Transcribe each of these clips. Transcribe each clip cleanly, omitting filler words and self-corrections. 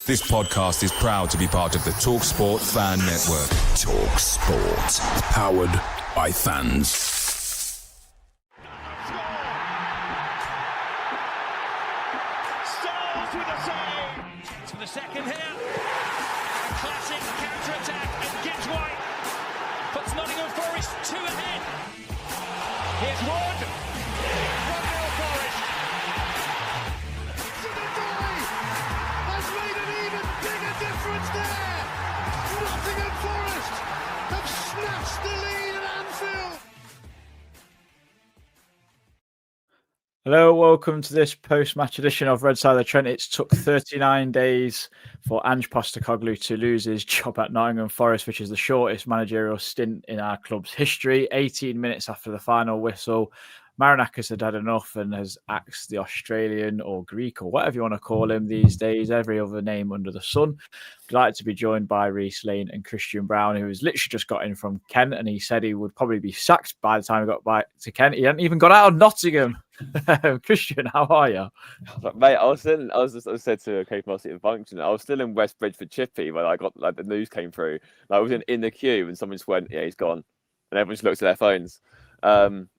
This podcast is proud to be part of the TalkSPORT Fan Network. TalkSPORT. Powered by fans. Stars with a save. To the second here. A classic counter-attack and Gibbs White puts Nottingham Forest 2 ahead. Here's Wood. 1-0 Forest. To the goal. Has made an even bigger difference there. Nottingham Forest have snatched the lead at Anfield. Hello, welcome to this post-match edition of Red Side of the Trent. It took 39 days for Ange Postecoglou to lose his job at Nottingham Forest, which is the shortest managerial stint in our club's history. 18 minutes after the final whistle, Marinakis had had enough and has axed the Australian or Greek or whatever you want to call him these days, every other name under the sun. Delighted to be joined by Reece Lane and Christian Brown, who has literally just got in from Kent, and he said he would probably be sacked by the time he got back to Kent. He hadn't even got out of Nottingham. Christian, how are you? Mate, I said to Cape Mossy in function, I was still in West Bridgeford Chippy when I got the news came through. I was in the queue and someone just went, "Yeah, he's gone," and everyone just looked at their phones. I'm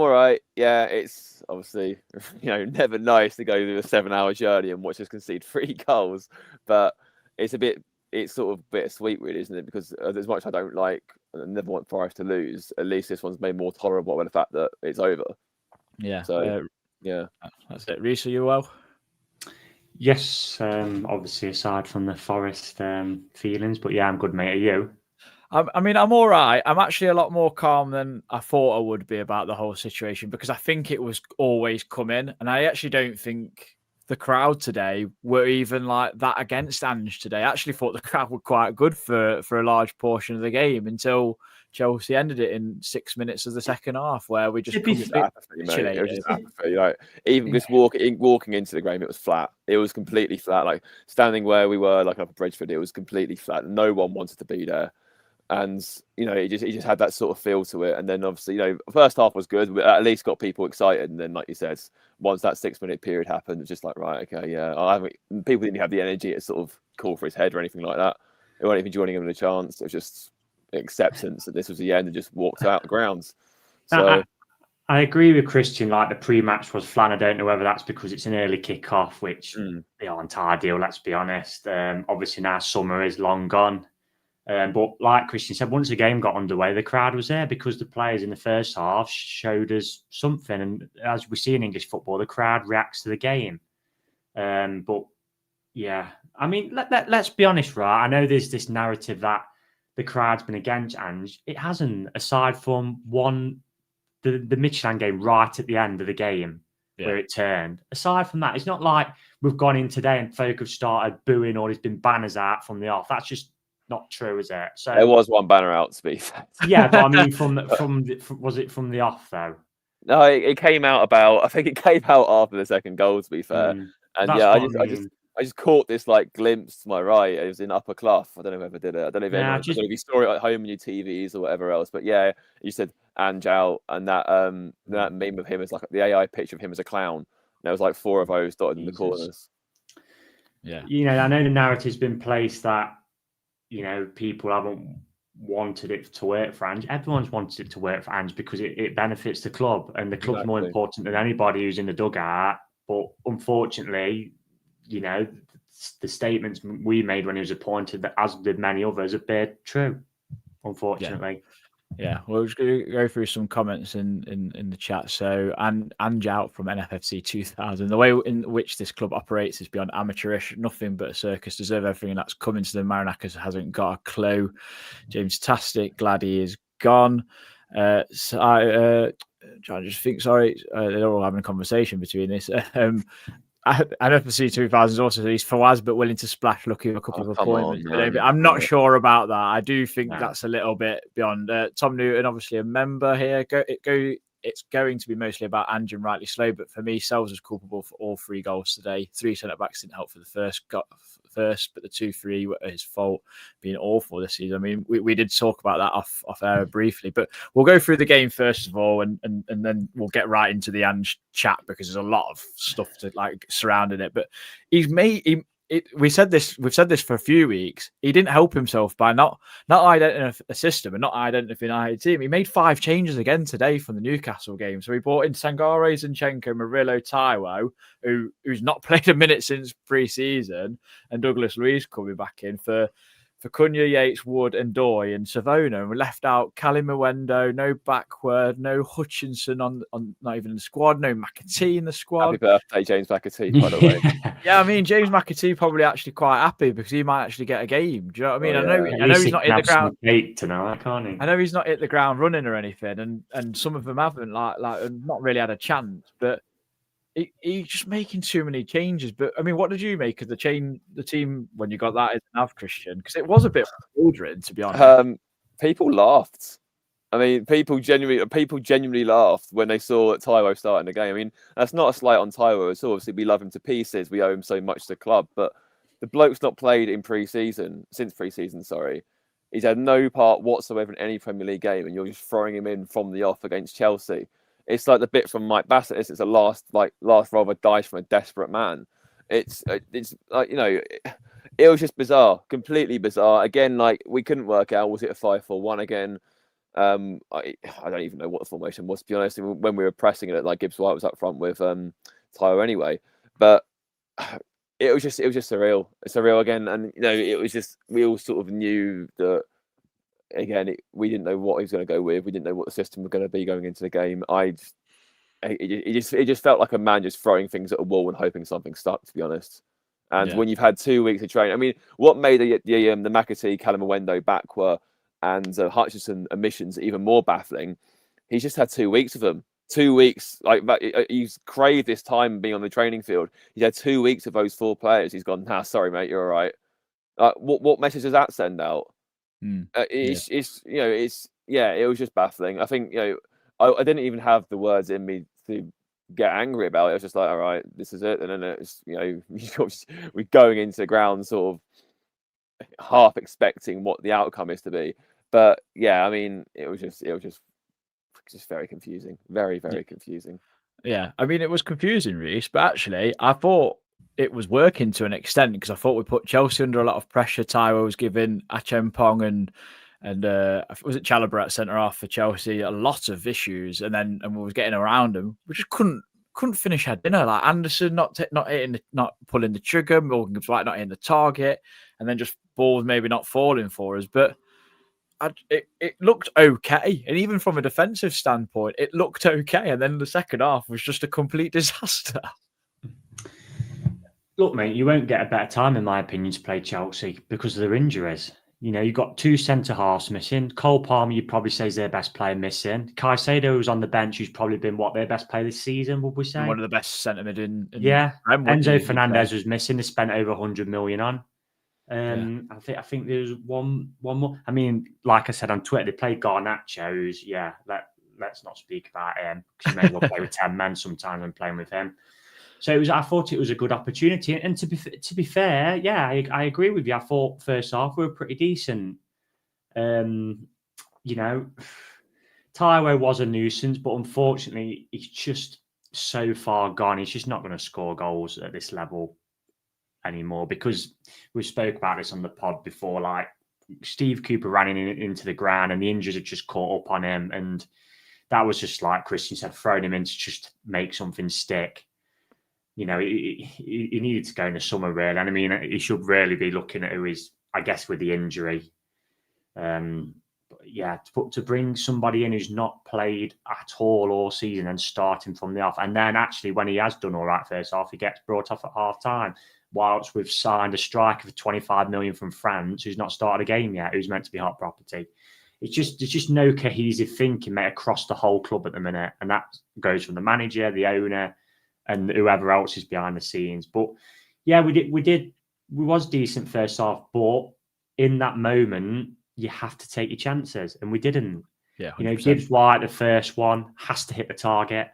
all right. Yeah, it's obviously never nice to go through a 7-hour journey and watch us concede 3 goals, but it's sort of bittersweet, really, isn't it? Because as much as I don't like and never want Forest to lose, at least this one's made more tolerable by the fact that it's over. Yeah. So That's it. Reece, are you well? Yes, obviously aside from the Forest feelings, but yeah, I'm good, mate. Are you? I mean, I'm all right. I'm actually a lot more calm than I thought I would be about the whole situation, because I think it was always coming, and I actually don't think the crowd today were even like that against Ange today. I actually thought the crowd were quite good for a large portion of the game until Chelsea ended it in 6 minutes of the second half, where we just It was just apathy. Like, even just walking into the game, it was flat. It was completely flat. Like standing where we were, like up at Bridgeford, it was completely flat. No one wanted to be there. And it just had that sort of feel to it. And then obviously, first half was good. We at least got people excited. And then, like you said, once that 6-minute period happened, it's just like, right, okay, yeah. People didn't have the energy to sort of call for his head or anything like that. They weren't even joining him in a chance. It was just acceptance that this was the end and just walked out the grounds. So I agree with Christian. Like the pre-match was flat. I don't know whether that's because it's an early kick-off, which they aren't ideal. Let's be honest. Obviously now summer is long gone. But like Christian said, once the game got underway, the crowd was there because the players in the first half showed us something. And as we see in English football, the crowd reacts to the game. But yeah, I mean, let's be honest, right? I know there's this narrative that the crowd's been against Ange. It hasn't, aside from the Michelin game right at the end of the game where it turned. Aside from that, it's not like we've gone in today and folk have started booing or there's been banners out from the off. That's just not true, is it? So there was one banner out, to be fair. Yeah, but I mean, was it from the off though? No, it came out I think it came out after the second goal, to be fair. And yeah, I just caught this like glimpse to my right. It was in Upper Clough. I don't know whoever did it. I don't know if if you saw it at home on your TVs or whatever else. But yeah, you said Ange out, and that meme of him is like the AI picture of him as a clown. And there was like 4 of those dotted in the corners. Yeah, I know the narrative's been placed that people haven't wanted it to work for Ange. Everyone's wanted it to work for Ange because it benefits the club, and the club's more important than anybody who's in the dugout. But unfortunately, the statements we made when he was appointed, that as did many others, have been true, unfortunately. Yeah, we're just going to go through some comments in the chat. So, Ange out from NFFC 2000. The way in which this club operates is beyond amateurish. Nothing but a circus. Deserve everything, and that's coming to the Marinakis. Hasn't got a clue. James Tastic, glad he is gone. So I just think, sorry, they're all having a conversation between this. NFFC 2000 is also he's Fawaz, but willing to splash, lucky with a couple of appointments. I'm not sure about that. I do think that's a little bit beyond. Tom Newton, obviously a member here. It's going to be mostly about Ange, and rightly slow. But for me, Sells was culpable for all 3 goals today. 3 centre backs didn't help for the first, but the 2-3 were his fault, being awful this season. I mean, we did talk about that off air briefly, but we'll go through the game first of all, and then we'll get right into the Ange chat, because there's a lot of stuff to like surrounding it. But we've said this for a few weeks. He didn't help himself by not identifying a system and not identifying a team. He made 5 changes again today from the Newcastle game. So he brought in Sangare, Zinchenko, Murillo, Taiwo, who's not played a minute since pre-season, and Douglas Luiz coming back in for Cunha, Yates, Wood, and Doy and Savona. And we left out Cali Mwendo, no Backward, no Hutchinson on not even in the squad, no McAtee in the squad. Happy birthday, James McAtee, by the way. Yeah, I mean, James McAtee probably actually quite happy because he might actually get a game. Do you know what I mean? I know he's not hit the ground tonight, can't he? I know he's not hit the ground running or anything, and some of them haven't like not really had a chance, but he's just making too many changes. But I mean, what did you make of the team when you got that as an Av, Christian? Because it was a bit bewildering, to be honest. People laughed. I mean, people genuinely laughed when they saw Taiwo starting the game. I mean, that's not a slight on Taiwo at all. Obviously, we love him to pieces. We owe him so much to the club, but the bloke's not played since pre-season. Sorry, he's had no part whatsoever in any Premier League game, and you're just throwing him in from the off against Chelsea. It's like the bit from Mike Bassett. It's a last roll of dice from a desperate man. It's like, you know, it was just bizarre, completely bizarre. Again, like, we couldn't work out, was it a 5-4-1 again? I don't even know what the formation was, to be honest. When we were pressing it, like Gibbs White was up front with Tyler anyway. But it was just surreal. It's surreal again, and you know, it was just, we all sort of knew that. Again, we didn't know what he was going to go with. We didn't know what the system was going to be going into the game. It just felt like a man just throwing things at a wall and hoping something stuck, to be honest. And when you've had 2 weeks of training, I mean, what made the McAtee, Callum Mwendo backward and Hutchinson omissions even more baffling? He's just had 2 weeks of them. 2 weeks, like, he's craved this time being on the training field. He's had 2 weeks of those 4 players. He's gone, sorry, mate, you're all right. What message does that send out? It was just baffling. I think, you know, I didn't even have the words in me to get angry about it. I was just like, all right, this is it. And then it's, you know, we're going into the ground sort of half expecting what the outcome is to be. But yeah, I mean, it was just very confusing. Very, very confusing. Yeah, I mean, it was confusing, Reece, but actually I thought it was working to an extent, because I thought we put Chelsea under a lot of pressure. Taiwo was giving Achempong and was it Chalobah at centre half for Chelsea a lot of issues, and we was getting around them. We just couldn't finish our dinner. Like Anderson not pulling the trigger, Morgan Gibbs White not hitting the target, and then just balls maybe not falling for us. But it looked okay, and even from a defensive standpoint, it looked okay. And then the second half was just a complete disaster. Look, mate, you won't get a better time, in my opinion, to play Chelsea because of their injuries. You know, you've got 2 centre-halves missing. Cole Palmer, you'd probably say, is their best player missing. Caicedo, who's on the bench, who's probably been, their best player this season, would we say? One of the best centre mid in Enzo Fernandez was missing. They spent over 100 million on. I think there's one more. I mean, like I said on Twitter, they played Garnacho, who's, let's not speak about him, because you may well play with 10 men sometimes when playing with him. So I thought it was a good opportunity, and to be fair, I agree with you. I thought first half we were pretty decent. You know, Taiwo was a nuisance, but unfortunately, he's just so far gone. He's just not going to score goals at this level anymore, because we spoke about this on the pod before. Like, Steve Cooper ran into the ground, and the injuries had just caught up on him, and that was just like Christian said, throwing him in to just make something stick. You know, he needed to go in the summer, really. And I mean, he should really be looking at who is, I guess, with the injury. To bring somebody in who's not played at all season and starting from the off. And then actually, when he has done all right first half, he gets brought off at half time. Whilst we've signed a striker for 25 million from France who's not started a game yet, who's meant to be hot property. There's just no cohesive thinking, mate, across the whole club at the minute. And that goes from the manager, the owner, and whoever else is behind the scenes. But yeah, we was decent first half, but in that moment, you have to take your chances, and we didn't. Yeah, 100%. You know, Gibbs White, the first one, has to hit the target.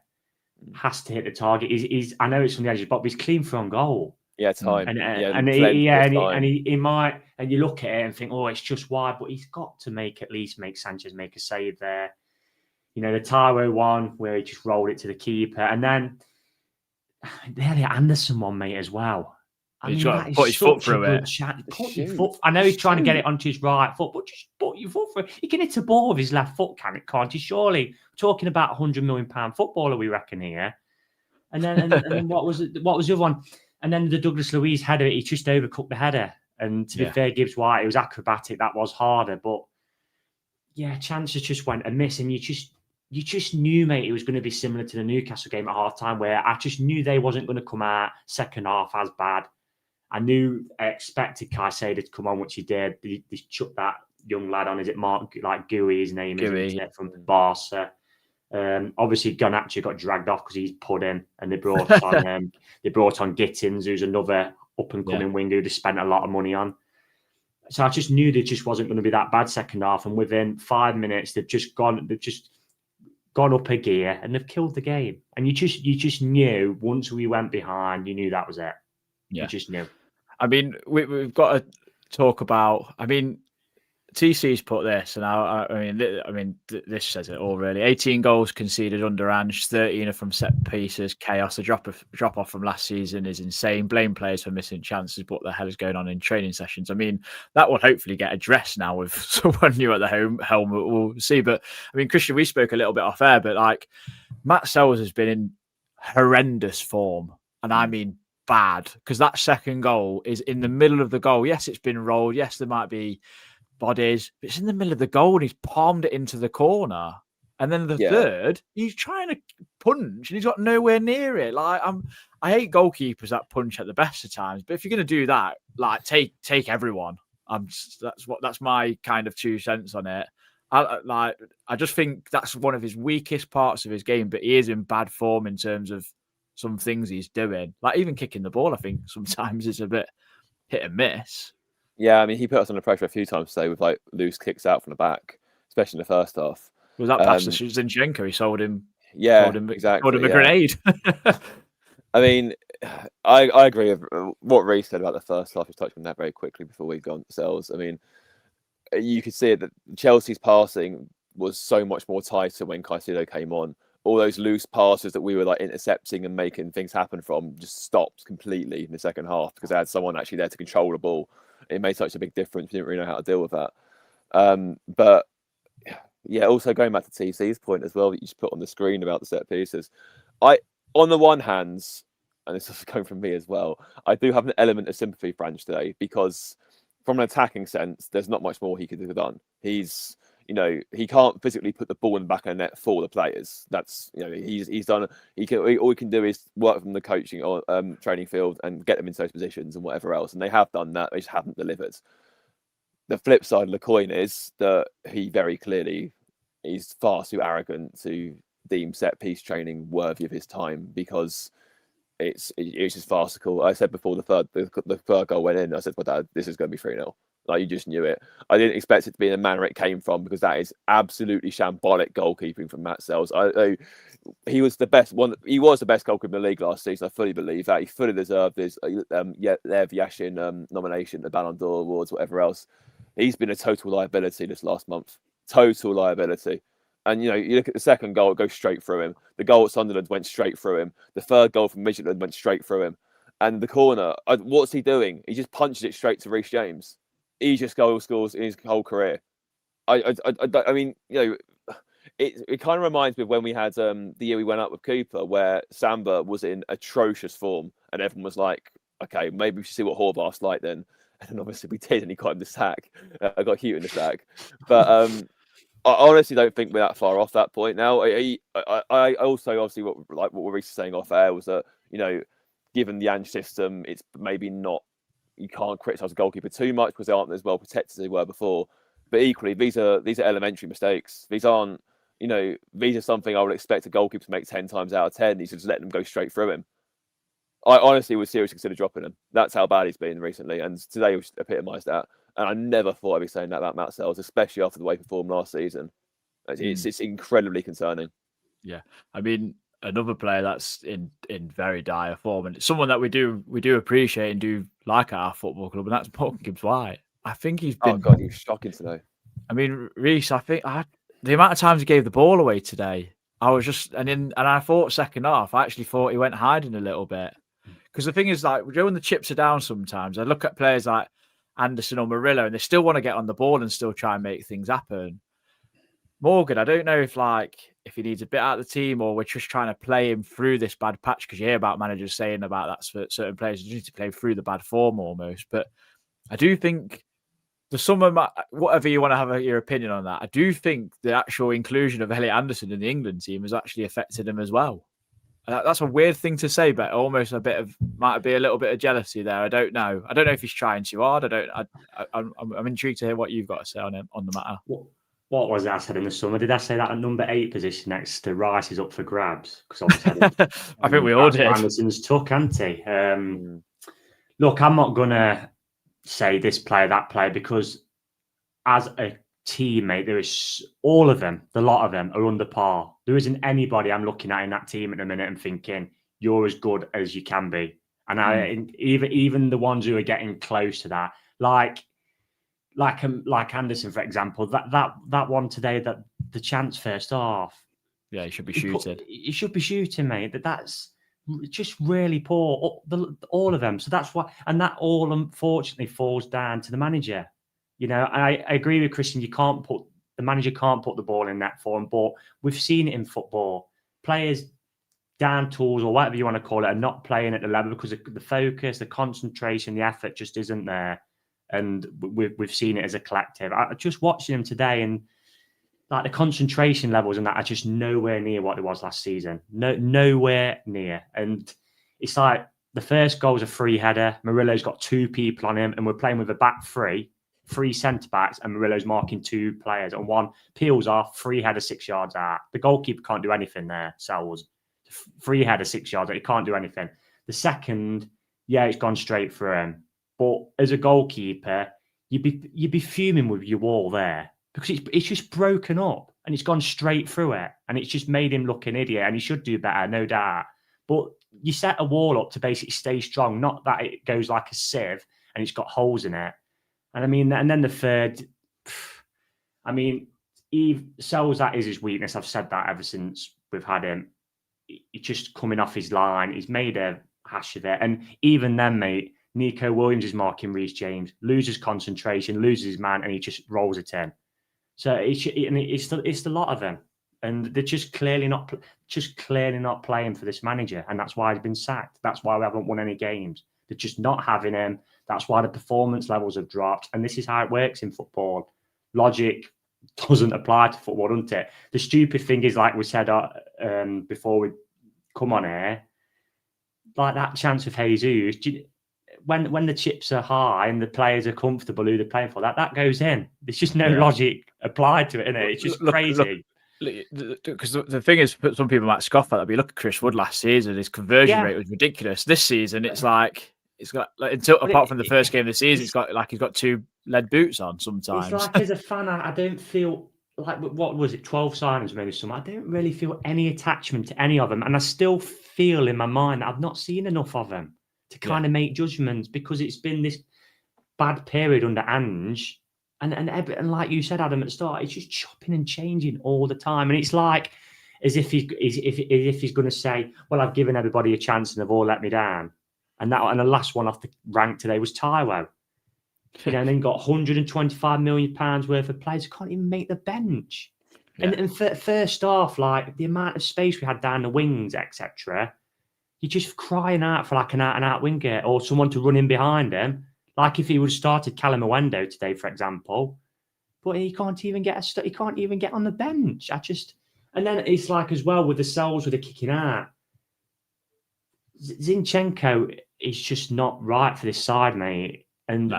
He's I know it's from the edges, but he's clean for on goal. Yeah, time. He might, and you look at it and think, oh, it's just wide, but he's got to at least make Sanchez make a save there. You know, the Taiwo one where he just rolled it to the keeper, and then the Elliot Anderson one, mate, as well. He's got to put his foot through it. Put your foot. I know he's trying to get it onto his right foot, but just put your foot through it. He can hit a ball with his left foot, can't he? Surely, we're talking about £100 million footballer, we reckon here. And then what was the other one? And then the Douglas Luiz header, he just overcooked the header. And to be fair, Gibbs White, it was acrobatic. That was harder, but yeah, chances just went amiss, and you just knew, mate, it was going to be similar to the Newcastle game at half-time, where I just knew they wasn't going to come out second half as bad. I expected Caicedo to come on, which he did. They chucked that young lad on. Is it Mark, like Gooey, his name is, from Barca. Obviously, Garnacho got dragged off because he's put in, and they brought on Gittins, who's another up-and-coming winger who they spent a lot of money on. So I just knew there just wasn't going to be that bad second half, and within 5 minutes, they've just gone up a gear and they've killed the game. And you just knew once we went behind, you knew that was it. Yeah. You just knew. I mean, we've got to talk about. I mean, TC's put this, and I mean, this says it all really. 18 goals conceded under Ange, 13 are from set pieces. Chaos. The drop off from last season is insane. Blame players for missing chances, but the hell is going on in training sessions? I mean, that will hopefully get addressed now with someone new at the helm. We'll see. But I mean, Christian, we spoke a little bit off air, but like Matt Sells has been in horrendous form, and I mean bad, because that second goal is in the middle of the goal. Yes, it's been rolled. Yes, there might be bodies, but it's in the middle of the goal and he's palmed it into the corner. And then the third, he's trying to punch and he's got nowhere near it. Like I hate goalkeepers that punch at the best of times, but if you're going to do that, like take everyone. That's my kind of 2 cents on it. I just think that's one of his weakest parts of his game, but he is in bad form in terms of some things he's doing. Like even kicking the ball, I think sometimes it's a bit hit and miss. Yeah, I mean, he put us under pressure a few times today with like loose kicks out from the back, especially in the first half. Was that pass to Zinchenko? He sold him. Exactly. Sold him a grenade. I mean, I agree with what Reece said about the first half. He's touched on that very quickly before we've gone ourselves. I mean, you could see it that Chelsea's passing was so much more tighter when Caicedo came on. All those loose passes that we were like intercepting and making things happen from just stopped completely in the second half because they had someone actually there to control the ball. It made such a big difference. We didn't really know how to deal with that. But yeah, also going back to TC's point as well that you just put on the screen about the set pieces. On the one hand, and this is coming from me as well, I do have an element of sympathy for Ange today because from an attacking sense, there's not much more he could have done. He's, he can't physically put the ball in the back of the net for the players. That's, he's done. All he can do is work from the coaching or training field and get them into those positions and whatever else. And they have done that. They just haven't delivered. The flip side of the coin is that he very clearly is far too arrogant to deem set piece training worthy of his time because it's just farcical. I said before the third goal went in, I said, well, Dad, this is going to be 3-0. Like, you just knew it. I didn't expect it to be in the manner it came from because that is absolutely shambolic goalkeeping from Matt Sells. He was the best one. He was the best goalkeeper in the league last season. I fully believe that. He fully deserved his Lev Yashin nomination, the Ballon d'Or awards, whatever else. He's been a total liability this last month. Total liability. And, you look at the second goal, it goes straight through him. The goal at Sunderland went straight through him. The third goal from Midtjylland went straight through him. And the corner, what's he doing? He just punches it straight to Reece James. Easiest goal scores in his whole career. I mean, it kind of reminds me of when we had the year we went up with Cooper, where Samba was in atrocious form, and everyone was like, "Okay, maybe we should see what Horvath's like then." And then obviously we did, and he got him the sack. I got Hugh in the sack, but I honestly don't think we're that far off that point now. I also obviously what Reece was saying off air was that given the Ange system, it's maybe not. You can't criticise a goalkeeper too much because they aren't as well protected as they were before. But equally, these are elementary mistakes. These aren't, these are something I would expect a goalkeeper to make 10 times out of 10. He's just letting them go straight through him. I honestly would seriously consider dropping him. That's how bad he's been recently. And today was epitomised that. And I never thought I'd be saying that about Matt Sells, especially after the way he performed last season. It's incredibly concerning. Yeah. I mean, another player that's in very dire form, and it's someone that we do appreciate and do like at our football club, and that's Morgan Gibbs-White. I think he's been. Oh God, he was shocking today. I mean, Reece, I think the amount of times he gave the ball away today, I was just and I thought second half, I actually thought he went hiding a little bit, because the thing is, like, when the chips are down, sometimes I look at players like Anderson or Murillo, and they still want to get on the ball and still try and make things happen. Morgan, I don't know if he needs a bit out of the team, or we're just trying to play him through this bad patch, because you hear about managers saying about that for certain players, you need to play through the bad form almost. But I do think the summer, whatever you want to have your opinion on that, I do think the actual inclusion of Elliot Anderson in the England team has actually affected him as well. That's a weird thing to say, but almost might be a little bit of jealousy there. I don't know. I don't know if he's trying too hard. I'm intrigued to hear what you've got to say on the matter. What was that I said in the summer? Did I say that at number 8 position next to Rice is up for grabs? Because obviously, I think we all did. Anderson's took, hasn't he? Look, I'm not gonna say this player, that player, because as a teammate, there is all of them. The lot of them are under par. There isn't anybody I'm looking at in that team at the minute and thinking you're as good as you can be. And even the ones who are getting close to that, like Anderson, for example, that one today, that the chance first half. Yeah, he should be shooting. He should be shooting, mate. That's just really poor. All of them. So that's why, and that all unfortunately falls down to the manager. You know, I agree with Christian. The manager can't put the ball in net for him, but we've seen it in football. Players down tools or whatever you want to call it are not playing at the level because the focus, the concentration, the effort just isn't there. And we've seen it as a collective. I just watching him today, and like the concentration levels and that are just nowhere near what it was last season. Nowhere near. And it's like the first goal's a free header. Murillo's got 2 people on him, and we're playing with a back three centre backs, and Murillo's marking 2 players, and one peels off, free header 6 yards out. The goalkeeper can't do anything there. Sells free header 6 yards out. He can't do anything. The second, it's gone straight for him. But as a goalkeeper, you'd be fuming with your wall there, because it's just broken up and it's gone straight through it, and it's just made him look an idiot. And he should do better, no doubt. But you set a wall up to basically stay strong, not that it goes like a sieve and it's got holes in it. And I mean, and then the third, I mean, Sells, that is his weakness. I've said that ever since we've had him. He's just coming off his line. He's made a hash of it. And even then, mate, Nico Williams is marking Reece James, loses concentration, loses his man, and he just rolls it in. So it's the lot of them, and they're just clearly not playing for this manager, and that's why he's been sacked. That's why we haven't won any games. They're just not having him. That's why the performance levels have dropped, and this is how it works in football. Logic doesn't apply to football, doesn't it? The stupid thing is, like we said before we come on air, like that chance of Jesus. When the chips are high and the players are comfortable who they're playing for, that goes in. There's just no logic applied to it, isn't it? It's just crazy. Because the thing is, some people might scoff at that, but you look at Chris Wood last season, his conversion rate was ridiculous. This season, it's like it's got apart from the first game of the season, he's got 2 lead boots on sometimes. It's like, as a fan, I don't feel like, what was it, 12 signings maybe some. I don't really feel any attachment to any of them, and I still feel in my mind that I've not seen enough of them to kind of make judgments, because it's been this bad period under Ange, and like you said, Adam, at the start, it's just chopping and changing all the time, and it's like as if he's going to say, "Well, I've given everybody a chance and they've all let me down," and the last one off the rank today was Taiwo, and then got £125 million worth of players who can't even make the bench, and first off, like the amount of space we had down the wings, etc. You're just crying out for like an out-and-out winger or someone to run in behind him. Like if he would have started Callum Owendo today, for example, but he can't even get on the bench. And then it's like as well with the Sells with the kicking out. Zinchenko is just not right for this side, mate. And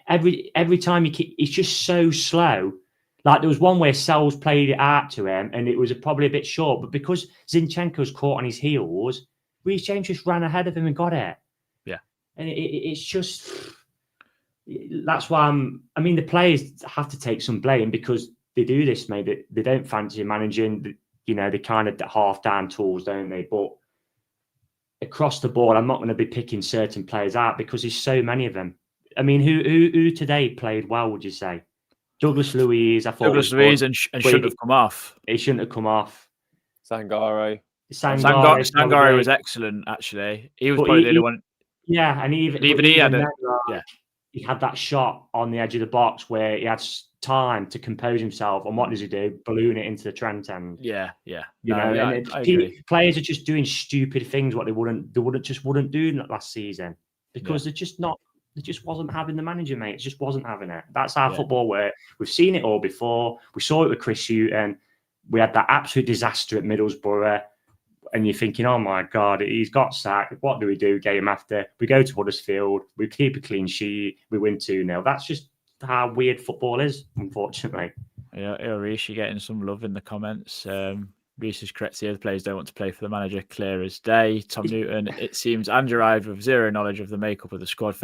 every time he kick, it's just so slow. Like there was one where Sells played it out to him, and it was probably a bit short, but because Zinchenko's caught on his heels, Reece James just ran ahead of him and got it. Yeah. And it's just, that's why the players have to take some blame, because they do this, mate. They don't fancy managing. you know, they kind of half down tools, don't they? But across the board, I'm not going to be picking certain players out because there's so many of them. I mean, who today played well, would you say? Douglas Luiz, I thought Douglas Luiz and shouldn't have come off. He shouldn't have come off. Sangare was excellent, actually. He was probably the only one. Yeah, and he had that shot on the edge of the box where he had time to compose himself. And what does he do? Balloon it into the Trent end. Yeah. Players are just doing stupid things what they wouldn't do last season because they're just not. They just wasn't having the manager, mate. It just wasn't having it. That's how football works. We've seen it all before. We saw it with Chris Hughton. We had that absolute disaster at Middlesbrough. And you're thinking, oh my God, he's got sacked. What do we do game after? We go to Huddersfield. We keep a clean sheet. We win 2-0. That's just how weird football is, unfortunately. Yeah, Reece, you're getting some love in the comments. Reece is correct here. The players don't want to play for the manager, clear as day. Tom Newton, it seems Ange arrived with zero knowledge of the makeup of the squad.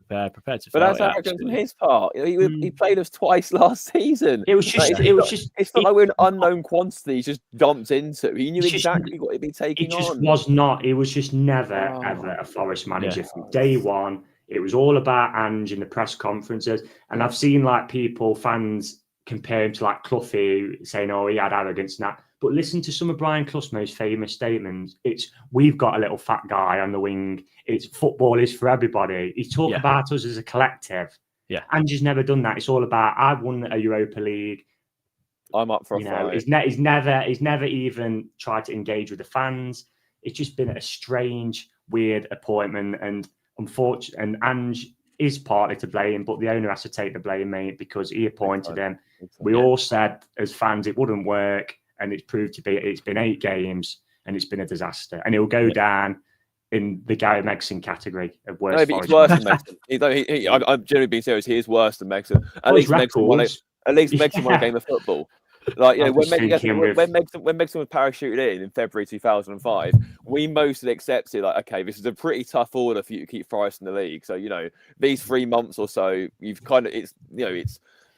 Prepared to. But that's arrogance on his part. He played us twice last season. It was just. It's not like we're an unknown quantity. He's just dumped into. He knew exactly what he'd be taking on. It just was not. It was just never ever a Forest manager from day one. It was all about Ange in the press conferences, and I've seen like fans compare him to like Cloughy, saying, "Oh, he had arrogance and that." But listen to some of Brian Clough's most famous statements. It's, we've got a little fat guy on the wing. It's football is for everybody. He's talking about us as a collective. Yeah. Ange's never done that. It's all about, I've won a Europa League. I'm up for a fight. He's never even tried to engage with the fans. It's just been a strange, weird appointment. And unfortunately, and Ange is partly to blame, but the owner has to take the blame, mate, because he appointed him. We all said as fans it wouldn't work. And it's proved to be, it's been 8 games and it's been a disaster. And he'll go down in the Gary Megson category of worst. No, but he's worse than Megson. I'm generally being serious. He is worse than Megson. At least Megson won a game of football. Like, you know, when Megson was parachuted in February 2005, we mostly accepted, like, okay, this is a pretty tough order for you to keep Forest in the league. So, you know, these 3 months or so, you've kind of, it's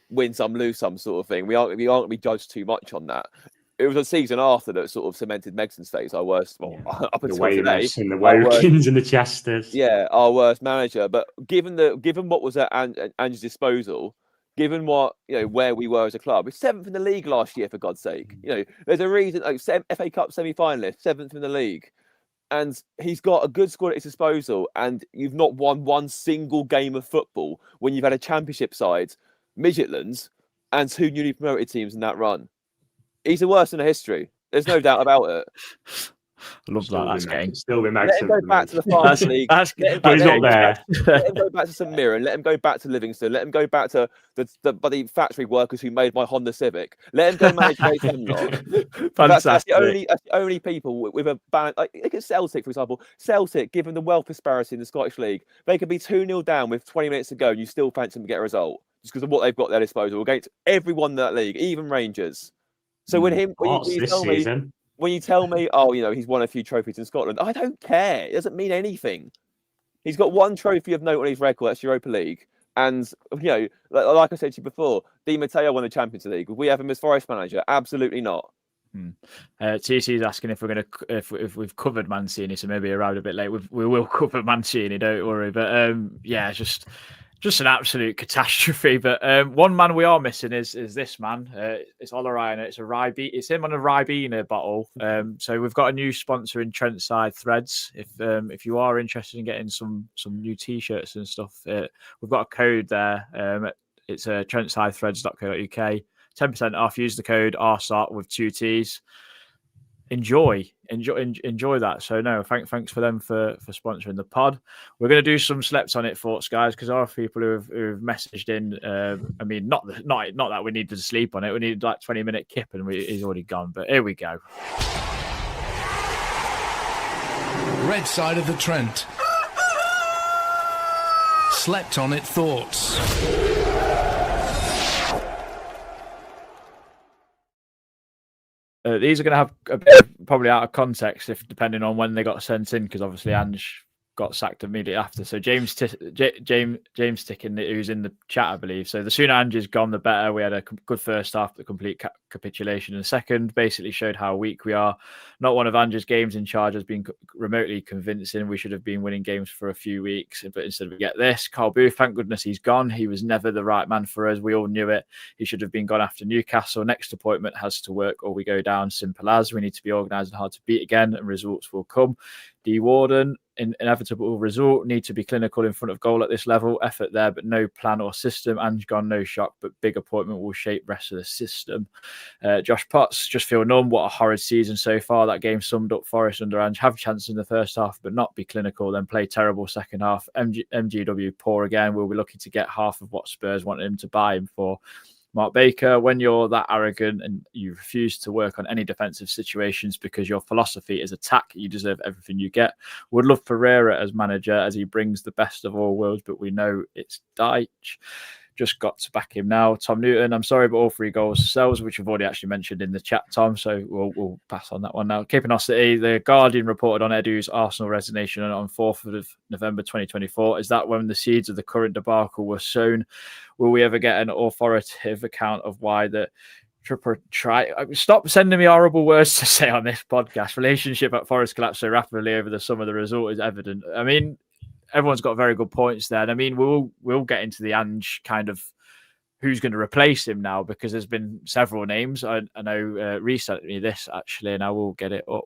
win some, lose some sort of thing. We aren't going to be judged too much on that. It was a season after that sort of cemented Megson's status our worst. Well, up until today, the Wokins and the Chesters. Yeah, our worst manager. But given what was at Ange's disposal, given what where we were as a club, we're 7th in the league last year, for God's sake. There's a reason. FA Cup semi-finalist, 7th in the league, and he's got a good squad at his disposal. And you've not won one single game of football when you've had a Championship side, Midgetlands, and 2 newly promoted teams in that run. He's the worst in the history. There's no doubt about it. I love that. That's getting still be Let him go back to the Farmers League. He's not there. Let him go back to St Mirren. Let him go back to Livingston. Let him go back to the bloody factory workers who made my Honda Civic. Let him go manage them lot. That's the only people with a band. Like, look at Celtic, for example. Celtic, given the wealth disparity in the Scottish League, they could be 2-0 down with 20 minutes to go, and you still fancy them to get a result just because of what they've got at their disposal against everyone in that league, even Rangers. So when you tell me, he's won a few trophies in Scotland, I don't care. It doesn't mean anything. He's got 1 trophy of note on his record. That's Europa League. And, like I said to you before, Di Matteo won the Champions League. Will we have him as Forest manager? Absolutely not. TC is asking if we're going to if we've covered Mancini, so maybe arrived a bit late. We will cover Mancini, don't worry. But just an absolute catastrophe. But one man we are missing is this man. It's Olorina. It's a Ribena. It's him on a Ribena bottle. So we've got a new sponsor in Trent Side Threads. If you are interested in getting some new T-shirts and stuff, we've got a code there. It's trentsidethreads.co.uk. 10% off. Use the code RSOT with 2 T's. Enjoy that. So no, thanks for them for sponsoring the pod. We're going to do some slept on it thoughts, guys, because there are people who've messaged in. I mean, not that we needed to sleep on it. We needed like 20-minute kip, and he's already gone. But here we go. Red side of the Trent. Slept on it thoughts. These are going to have a bit probably out of context, if depending on when they got sent in, because obviously Ange got sacked immediately after. So James Tickin, who's in the chat, I believe. So the sooner Ange's gone, the better. We had a good first half, the complete capitulation in the second. Basically showed how weak we are. Not one of Ange's games in charge has been remotely convincing. We should have been winning games for a few weeks, but instead we get this. Carl Booth, thank goodness he's gone. He was never the right man for us. We all knew it. He should have been gone after Newcastle. Next appointment has to work or we go down. Simple as. We need to be organised and hard to beat again, and results will come. D. Warden, inevitable result, need to be clinical in front of goal at this level. Effort there, but no plan or system. Ange gone, no shock, but big appointment will shape rest of the system. Josh Potts, just feel numb. What a horrid season so far. That game summed up Forest under Ange. Have chances in the first half, but not be clinical. Then play terrible second half. MGW poor again. We'll be lucky to get half of what Spurs wanted him to buy him for. Mark Baker, when you're that arrogant and you refuse to work on any defensive situations because your philosophy is attack, you deserve everything you get. Would love Pereira as manager as he brings the best of all worlds, but we know it's Deitch. Just got to back him now. Tom Newton, I'm sorry, but all 3 goals themselves, which we've already actually mentioned in the chat, Tom. So we'll pass on that one now. Keeping our city, the Guardian reported on Edu's Arsenal resignation on 4th of November 2024. Is that when the seeds of the current debacle were sown? Will we ever get an authoritative account of why the stop sending me horrible words to say on this podcast? Relationship at Forest collapsed so rapidly over the summer. The result is evident. I mean, everyone's got very good points there. And I mean, we'll get into the Ange kind of who's going to replace him now, because there's been several names. I know Reece sent me this actually, and I will get it up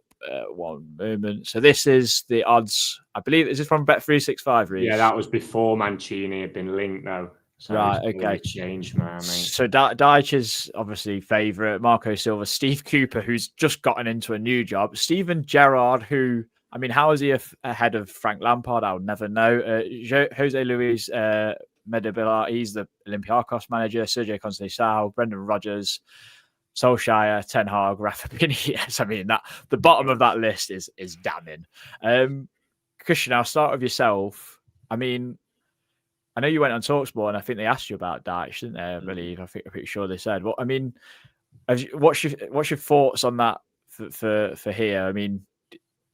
one moment. So this is the odds. I believe is it from Bet365, Reece? Yeah, that was before Mancini had been linked though. So right, okay. Change, man. Mate. So Deitch is obviously favourite. Marco Silva, Steve Cooper, who's just gotten into a new job. Steven Gerrard, who, I mean, how is he ahead of Frank Lampard? I'll never know. Jose Luis Medibilar, he's the Olympiacos manager. Sergio Conceição, Brendan Rodgers, Solskjaer, Ten Hag, Rafa Benitez. I mean, that the bottom of that list is damning. Christian, I'll start with yourself. I mean, I know you went on TalkSPORT and I think they asked you about Deitch, didn't they? I believe. I'm pretty sure they said. Well, I mean, what's your thoughts on that for here? I mean,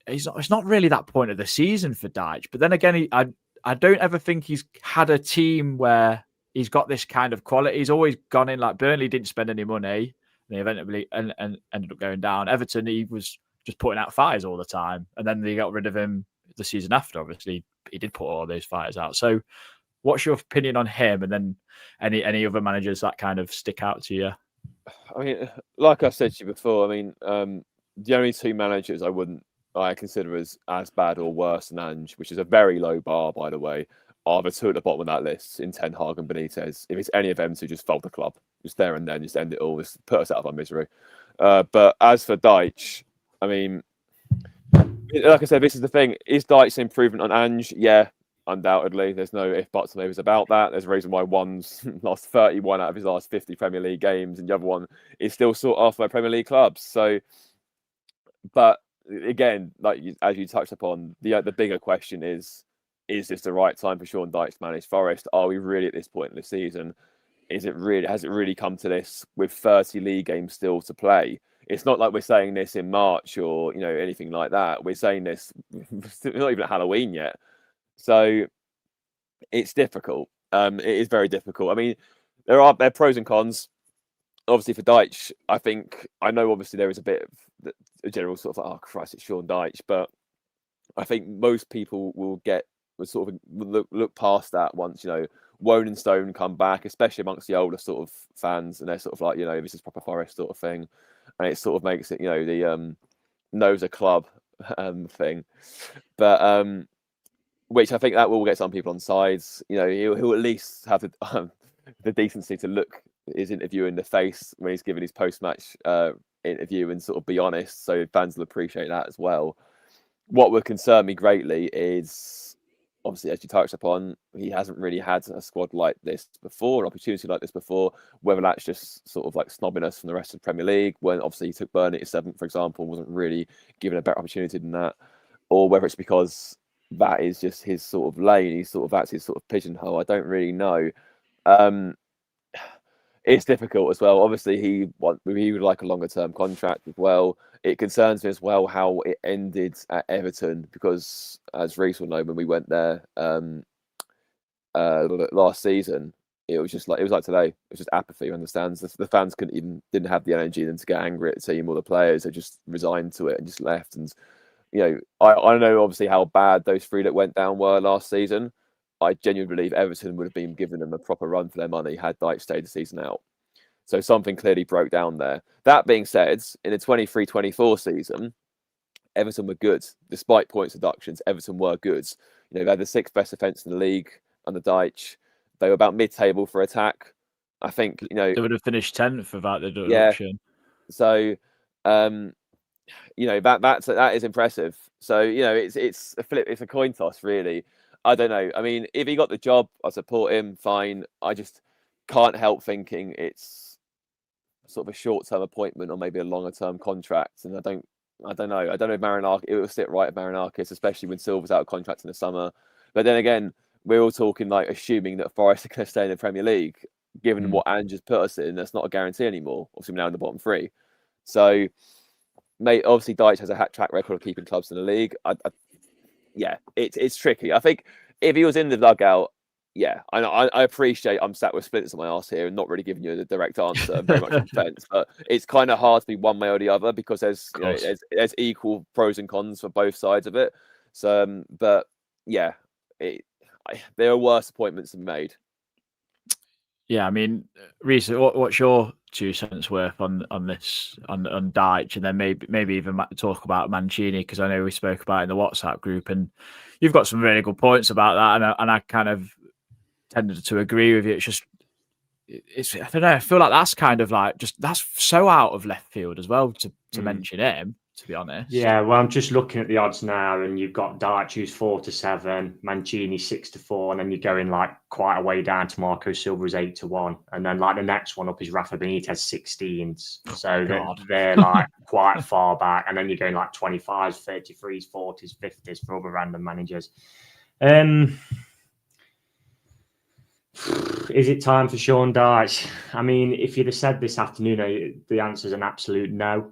it's not really that point of the season for Deitch, but then again, I don't ever think he's had a team where he's got this kind of quality. He's always gone in like Burnley didn't spend any money. They eventually and ended up going down. Everton, he was just putting out fires all the time, and then they got rid of him the season after. Obviously, he did put all those fires out. So, what's your opinion on him, and then any other managers that kind of stick out to you? I mean, like I said to you before, I mean, the only 2 managers I consider as bad or worse than Ange, which is a very low bar, by the way, are the 2 at the bottom of that list in Ten Hag and Benitez. If it's any of them 2, just fold the club. Just there and then, just end it all. Just put us out of our misery. But as for Deitch, I mean, like I said, this is the thing. Is Deitch an improvement on Ange? Yeah, undoubtedly. There's no if, buts, and maybes about that. There's a reason why one's lost 31 out of his last 50 Premier League games, and the other one is still sought after by Premier League clubs. So, but again, as you touched upon, the bigger question is this the right time for Sean Dyche to manage Forest? Are we really at this point in the season? Has it really come to this with 30 league games still to play? It's not like we're saying this in March or anything like that. We're saying this not even at Halloween yet. So it's difficult. It is very difficult. I mean, there are pros and cons. Obviously, for Dyche, I know obviously there is a bit of a general sort of like, oh Christ, it's Sean Dyche, but I think most people will sort of look past that once Wone and Stone come back, especially amongst the older sort of fans, and they're sort of like this is proper Forest sort of thing, and it sort of makes it the knows a club thing, but which I think that will get some people on sides. He'll at least have the decency to look his interview in the face when he's giving his post-match interview and sort of be honest, so fans will appreciate that as well. What would concern me greatly is, obviously, as you touched upon, he hasn't really had a squad like this before, an opportunity like this before, whether that's just sort of like snobbing us from the rest of the Premier League, when obviously he took Burnley to 7th, for example, wasn't really given a better opportunity than that, or whether it's because that is just his sort of lane, that's his sort of pigeonhole. I don't really know. it's difficult as well. Obviously, he would like a longer term contract as well. It concerns me as well how it ended at Everton because, as Reece will know, when we went there last season, it was like today. It was just apathy. Understands the fans didn't have the energy then to get angry at the team or the players. They just resigned to it and just left. And I don't know obviously how bad those three that went down were last season. I genuinely believe Everton would have been giving them a proper run for their money had Dyche stayed the season out. So something clearly broke down there. That being said, in the 23-24 season, Everton were good. Despite points deductions, Everton were good. They had the 6th best defence in the league under Dyche. They were about mid-table for attack. I think, They would have finished 10th without the Yeah. deduction. So, that is impressive. So, it's a flip. It's a coin toss, really. I don't know. I mean, if he got the job, I support him. Fine. I just can't help thinking it's sort of a short-term appointment or maybe a longer-term contract. And I don't know. I don't know if Marinakis, it will sit right at Marinakis, especially when Silva's out of contract in the summer. But then again, we're all talking like assuming that Forest are going to stay in the Premier League, given what Ange has put us in. That's not a guarantee anymore. Obviously, we're now in the bottom 3. So, mate, obviously, Dyche has a track record of keeping clubs in the league. It's tricky. I think if he was in the dugout, I appreciate I'm sat with splinters on my arse here and not really giving you the direct answer, very much in defence, but it's kind of hard to be one way or the other because there's equal pros and cons for both sides of it. So, but there are worse appointments to be made. Yeah, I mean, Reece, what's your 2 cents worth on this on Dyche, and then maybe even talk about Mancini, because I know we spoke about it in the WhatsApp group, and you've got some really good points about that, and I kind of tended to agree with you. It's I don't know. I feel like that's kind of like that's so out of left field as well to mention him. To be honest, yeah. Well, I'm just looking at the odds now, and you've got Dyche who's 4-7, Mancini 6-4, and then you're going like quite a way down to Marco Silva's 8-1, and then like the next one up is Rafa Benitez 16s. So they're like quite far back, and then you're going like 25s, 33s, 40s, 50s for other random managers. Is it time for Sean Dyche? I mean, if you'd have said this afternoon, the answer is an absolute no.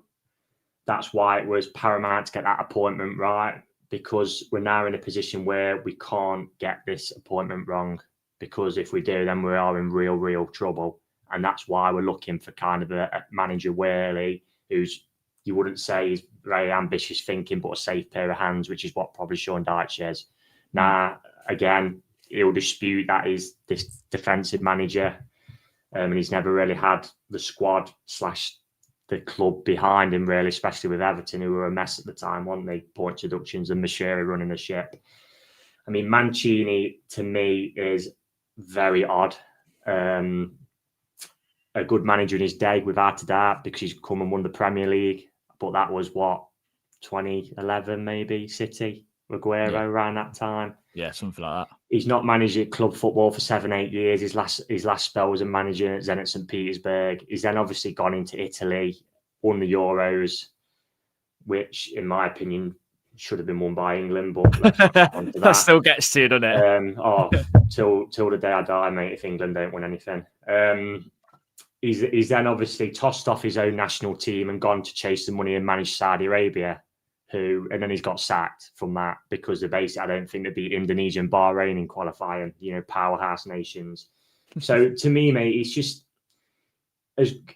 That's why it was paramount to get that appointment right, because we're now in a position where we can't get this appointment wrong, because if we do, then we are in real trouble. And that's why we're looking for kind of a manager Whaley, who's, you wouldn't say he's very ambitious thinking, but a safe pair of hands, which is what probably Sean Dyche is. Now, again, he'll dispute that he's this defensive manager, and he's never really had the squad / the club behind him, really, especially with Everton, who were a mess at the time, weren't they? Point deductions and Mashiri running the ship. I mean, Mancini, to me, is very odd. A good manager in his day, without a doubt, because he's come and won the Premier League. But that was, 2011 maybe, City, Aguero, around that time. Yeah, something like that. He's not managed club football for 7-8 years. His last spell was a manager at Zenit St. Petersburg. He's then obviously gone into Italy, won the Euros, which, in my opinion, should have been won by England. But that still gets to you, doesn't it? Till the day I die, mate, if England don't win anything. He's then obviously tossed off his own national team and gone to chase the money and manage Saudi Arabia. And then he's got sacked from that because I don't think they beat Indonesia and Bahrain in qualifying, powerhouse nations. So to me, mate,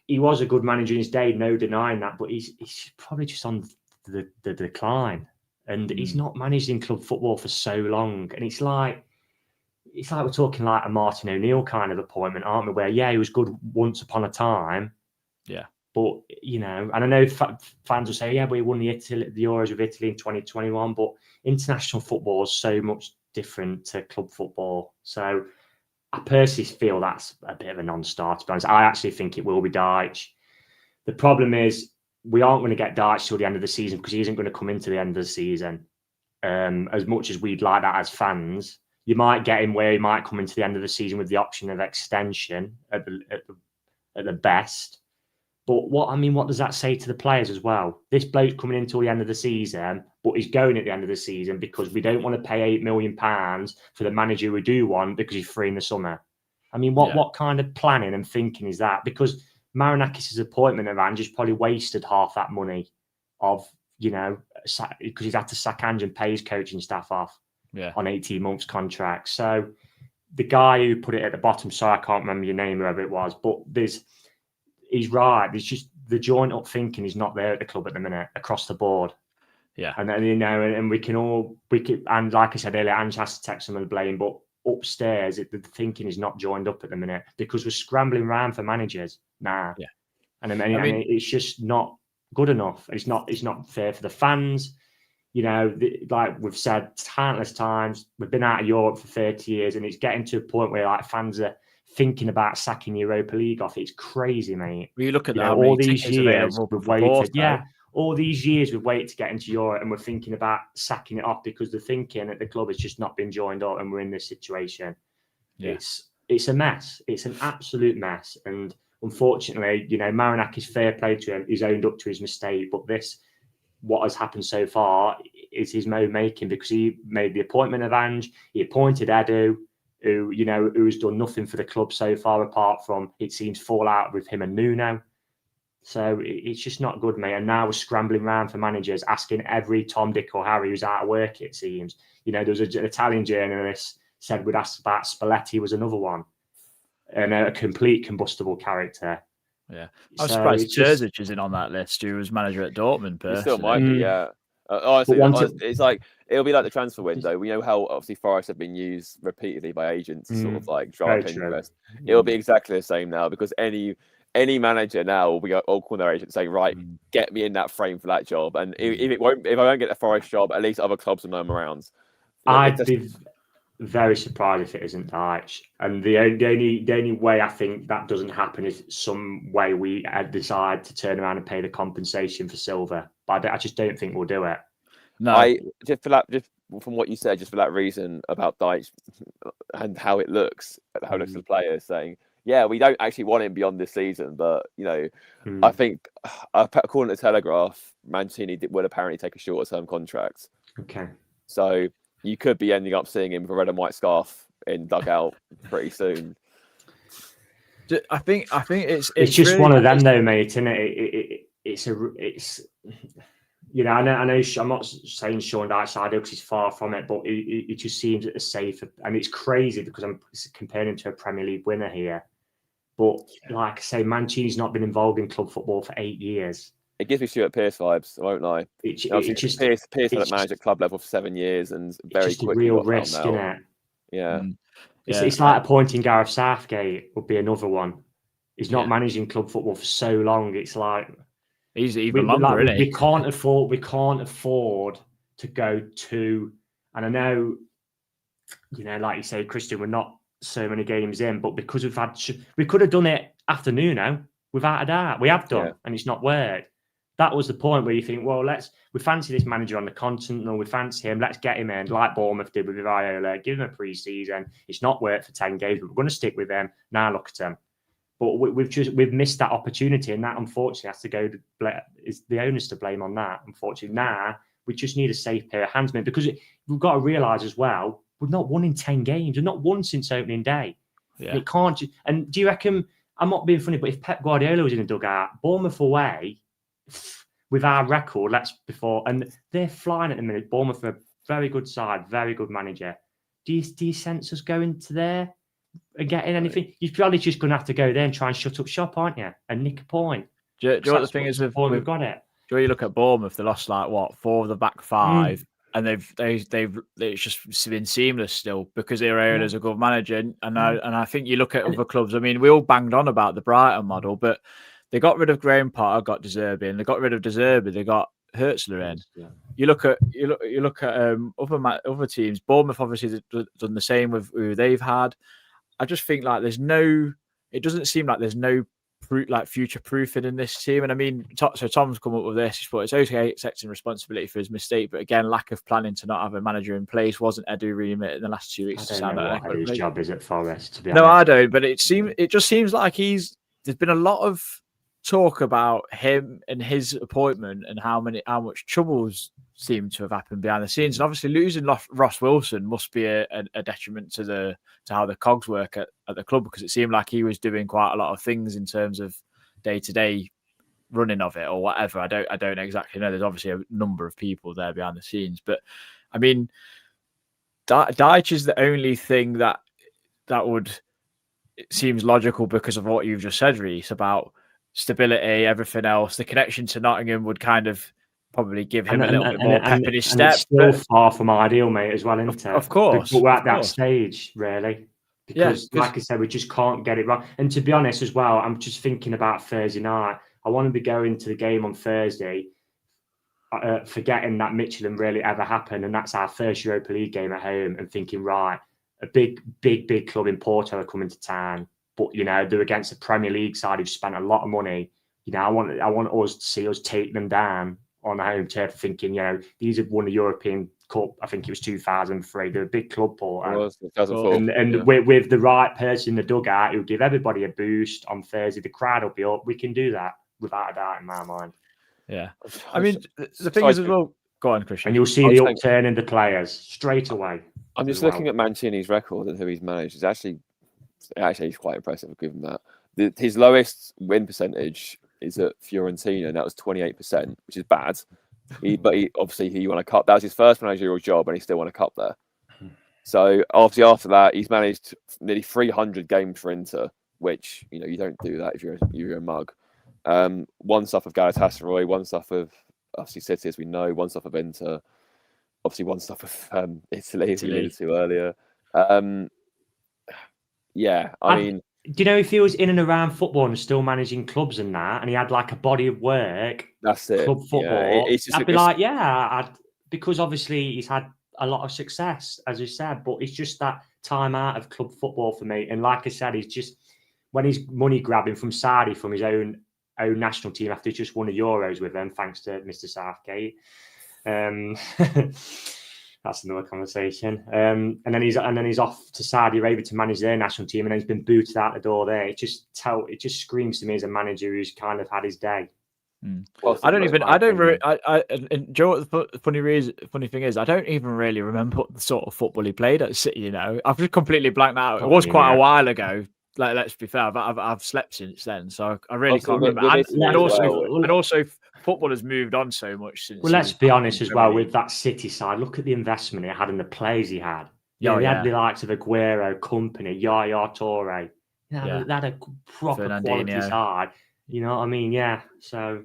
he was a good manager in his day, no denying that, but he's probably just on the decline, and he's not managed in club football for so long. And it's like we're talking like a Martin O'Neill kind of appointment, aren't we? Where he was good once upon a time, yeah. But, and I know fans will say, we won the Euros with Italy in 2021, but international football is so much different to club football. So I personally feel that's a bit of a non-starter, to be honest. I actually think it will be Dyche. The problem is we aren't going to get Dyche till the end of the season because he isn't going to come into the end of the season. As much as we'd like that as fans, you might get him where he might come into the end of the season with the option of extension at the best. But what does that say to the players as well? This bloke's coming in till the end of the season, but he's going at the end of the season because we don't want to pay £8 million for the manager we do want because he's free in the summer. I mean, what kind of planning and thinking is that? Because Marinakis' appointment of Ange has probably wasted half that money of, because he's had to sack Ange and pay his coaching staff off on 18 months contracts. So the guy who put it at the bottom, sorry, I can't remember your name, whoever it was, but he's right. There's just the joint up thinking is not there at the club at the minute across the board. Yeah. And then, and and like I said earlier, Ange has to take some of the blame, but upstairs, the thinking is not joined up at the minute because we're scrambling around for managers. Yeah. And I mean, it's just not good enough. It's not fair for the fans. Like we've said countless times, we've been out of Europe for 30 years, and it's getting to a point where like fans are thinking about sacking Europa League off. It's crazy, mate. You look at all these years we've waited. All these years we've waited to get into Europe, and we're thinking about sacking it off because the thinking at the club has just not been joined up, and we're in this situation. Yeah. It's a mess. It's an absolute mess. And unfortunately, Marinakis, fair play to him, he's owned up to his mistake. But what has happened so far is his own making, because he made the appointment of Ange, he appointed Edu, who's done nothing for the club so far apart from, it seems, fallout with him and Nuno. So it's just not good, mate. And now we're scrambling around for managers, asking every Tom, Dick or Harry who's out of work, it seems. There was an Italian journalist said we'd asked about Spalletti was another one. And a complete combustible character. Yeah. I'm surprised Terzic isn't on that list, who was manager at Dortmund. He still might be, yeah. Honestly, it's like, it'll be like the transfer window. We know how obviously Forest have been used repeatedly by agents to sort of like draw up interest. It'll be exactly the same now, because any manager now will be all calling their agent saying, right, get me in that frame for that job. And if I won't get the Forest job, at least other clubs will know I'm around. I'd be very surprised if it isn't Deitch. And the only way I think that doesn't happen is some way we decide to turn around and pay the compensation for Silva. But I just don't think we'll do it. No, just from what you said, just for that reason about Deitch and how it looks to the players saying, yeah, we don't actually want him beyond this season, but I think according to Telegraph, Mancini would apparently take a shorter term contract. Okay, so you could be ending up seeing him with a red and white scarf in dugout pretty soon. I think it's just really, one of them, though, mate. Isn't it? It's I know. I'm not saying Sean Dyche's ideal because he's far from it, but it just seems a safer, and it's crazy because I'm comparing him to a Premier League winner here. But like I say, Mancini's not been involved in club football for 8 years. It gives me Stuart Pearce vibes, I won't lie. Pearce had managed at club level for 7 years and very quickly. It's a real risk, isn't it? Yeah. It's like appointing Gareth Southgate would be another one. He's not managing club football for so long. It's like he's even longer, isn't he? We can't afford to go to, and I know, like you say, Christian, we're not so many games in, but because we could have done it after Nuno, without a doubt. We have done, and it's not worked. That was the point where you think, well, we fancy this manager on the continent, or we fancy him, let's get him in, like Bournemouth did with Viola, give him a pre-season. It's not worked for 10 games, but we're going to stick with him. Now look at him. But we've missed that opportunity, and that unfortunately has to go to is the owners to blame on that. Unfortunately, now we just need a safe pair of hands, mate, because we've got to realise as well, we've not won in 10 games. We've not won since opening day. Yeah. It can't. And do you reckon? I'm not being funny, but if Pep Guardiola was in a dugout, Bournemouth away, with our record, and they're flying at the minute. Bournemouth are a very good side, very good manager. Do you sense us going to there and getting anything? You're probably just going to have to go there and try and shut up shop, aren't you? And nick a point. Do you know what the thing is? We've got it. Do you look at Bournemouth? They lost 4 of the back 5. And it's just been seamless still because Iraola's a good manager, and I think you look at other clubs. I mean, we all banged on about the Brighton model, but they got rid of Graham Potter, got De Zerbi, and they got rid of De Zerbi, they got Hertzler in. Yeah. You look at other teams. Bournemouth obviously has done the same with who they've had. I just think it doesn't seem like there's no future proofing in this team. And I mean, so Tom's come up with this, but it's okay accepting responsibility for his mistake, but again, lack of planning to not have a manager in place. Wasn't Edu remit in the last 2 weeks? I don't know what Edu's job is at Forest, to be honest. No, I don't, but it just seems like there's been a lot of talk about him and his appointment and how much trouble's seem to have happened behind the scenes. And obviously, losing Ross Wilson must be a detriment to how the cogs work at the club, because it seemed like he was doing quite a lot of things in terms of day-to-day running of it or whatever. I don't exactly know. There's obviously a number of people there behind the scenes, but I mean, Dyche is the only thing that would, it seems logical because of what you've just said, Reece, about stability, everything else. The connection to Nottingham would kind of probably give him a little bit more pep in his step. It's still far from ideal, mate, as well, isn't it? Of course. But we're at that stage, really. Because, like I said, we just can't get it right. And to be honest as well, I'm just thinking about Thursday night. I want to be going to the game on Thursday, forgetting that Michelin really ever happened. And that's our first Europa League game at home, and thinking, right, a big club in Porto are coming to town. But, they're against a Premier League side who've spent a lot of money. I want us to see us take them down on the home turf, thinking, these have won the European Cup. I think it was 2003. They're a big club, Porto. With the right person in the dugout who'll give everybody a boost on Thursday, the crowd will be up. We can do that without a doubt in my mind. Yeah. I mean, the thing is as well, go on, Christian. And you'll see the upturn in the players straight away. I'm just looking at Mancini's record and who he's managed. It's actually he's quite impressive. I'll give him that. His lowest win percentage is at Fiorentina, and that was 28%, which is bad. But he obviously won a cup. That was his first managerial job, and he still won a cup there. So obviously after that, he's managed nearly 300 games for Inter, which you don't do that if you're a mug. One stuff of Galatasaray, one stuff of obviously City, as we know, one stuff of Inter, obviously one stuff of Italy, as we alluded to earlier. I mean, do you know if he was in and around football and still managing clubs and that, and he had like a body of work? That's it. Club football. I'd be like, because obviously he's had a lot of success, as you said, but it's just that time out of club football for me. And like I said, he's just when he's money grabbing from Saudi from his own national team after he's just won the Euros with them, thanks to Mr. Southgate. That's another conversation. And then he's off to Saudi Arabia to manage their national team, and then he's been booted out the door there. It just screams to me as a manager who's kind of had his day. Well, I don't Joe, the funny thing is, I don't even really remember what the sort of football he played at City. I've just completely blanked out. It was quite a while ago. Like, let's be fair, I've slept since then, so I really can't remember. And also, football has moved on so much since. Well, let's be honest as well with that City side. Look at the investment it had in the players he had. He had the likes of Aguero, Company, Yaya Toure. They had a proper quality side. You know what I mean? Yeah. So.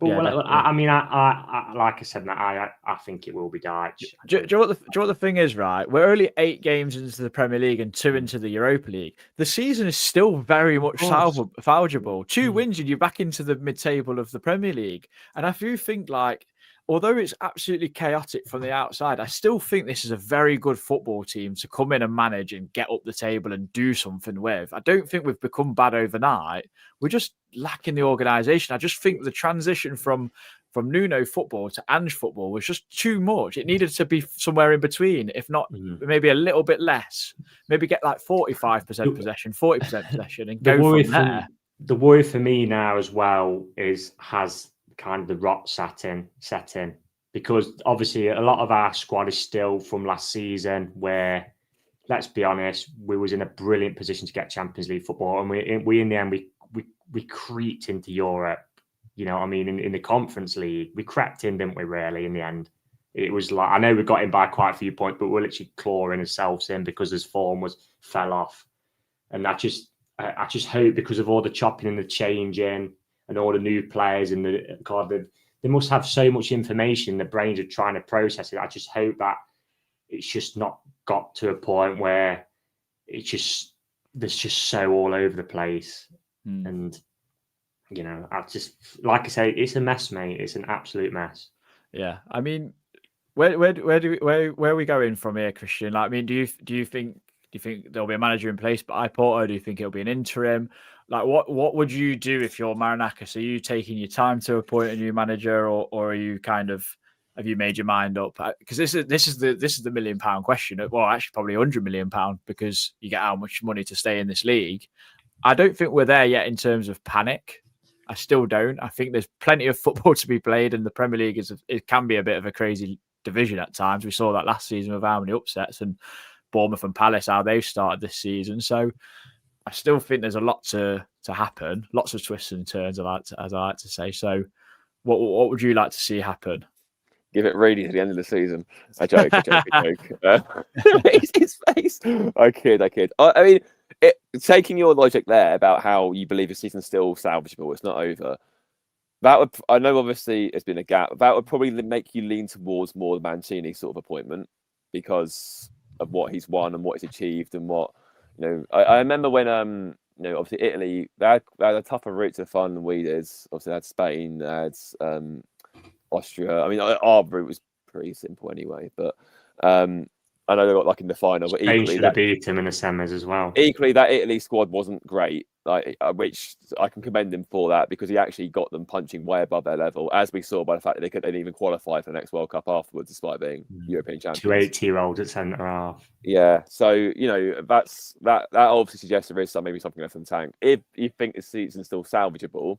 But I mean, I like I said, I think it will be Dyche. Do you know what the thing is, right? We're only 8 games into the Premier League and 2 into the Europa League. The season is still very much salvageable. 2 wins and you're back into the mid-table of the Premier League. And I do think, like, although it's absolutely chaotic from the outside, I still think this is a very good football team to come in and manage and get up the table and do something with. I don't think we've become bad overnight. We're just lacking the organisation. I just think the transition from Nuno football to Ange football was just too much. It needed to be somewhere in between, if not maybe a little bit less. Maybe get like 45% possession, 40% possession, and go from there. The worry for me now as well has kind of the rot set in, because obviously a lot of our squad is still from last season, where, let's be honest, we was in a brilliant position to get Champions League football, and we in the end we creeped into Europe. You know what I mean? In the Conference League, we crept in, didn't we? Really, in the end, it was like, I know we got in by quite a few points, but we're literally clawing ourselves in because his form fell off, and I just hope, because of all the chopping and the changing and all the new players and they must have so much information. The brains are trying to process it. I just hope that it's just not got to a point where there's just so all over the place. And I just, like I say, it's a mess, mate. It's an absolute mess. Yeah, I mean, where are we going from here, Christian? Like, I mean, do you think there'll be a manager in place by Porto? Do you think it'll be an interim? Like, what would you do if you're Marinakis? Are you taking your time to appoint a new manager, or are you kind of, have you made your mind up? Because this is the £1 million question. Well, actually, probably £100 million, because you get how much money to stay in this league. I don't think we're there yet in terms of panic. I still don't. I think there's plenty of football to be played, and the Premier League it can be a bit of a crazy division at times. We saw that last season with how many upsets, and Bournemouth and Palace, how they've started this season. So I still think there's a lot to happen, lots of twists and turns, as I like to say. So what would you like to see happen? Give it Reedy to the end of the season. I joke. His face. I kid. I mean, taking your logic there about how you believe the season's still salvageable, it's not over. That would, I know, obviously, it's been a gap. That would probably make you lean towards more the Mancini sort of appointment because of what he's won and what he's achieved and what, you know. I remember when you know, obviously Italy, they had a tougher route to the final than we did. Obviously, they had Spain, they had Austria. I mean, our route was pretty simple anyway, but I know they got like in the final, but Spain equally should have beat him in the semis as well. Equally, that Italy squad wasn't great, like which I can commend him for that because he actually got them punching way above their level, as we saw by the fact that they couldn't even qualify for the next World Cup afterwards, despite being European champions. 2 80-year-olds at centre half. Yeah, so you know that obviously suggests there is maybe something left in the tank. If you think the season's still salvageable,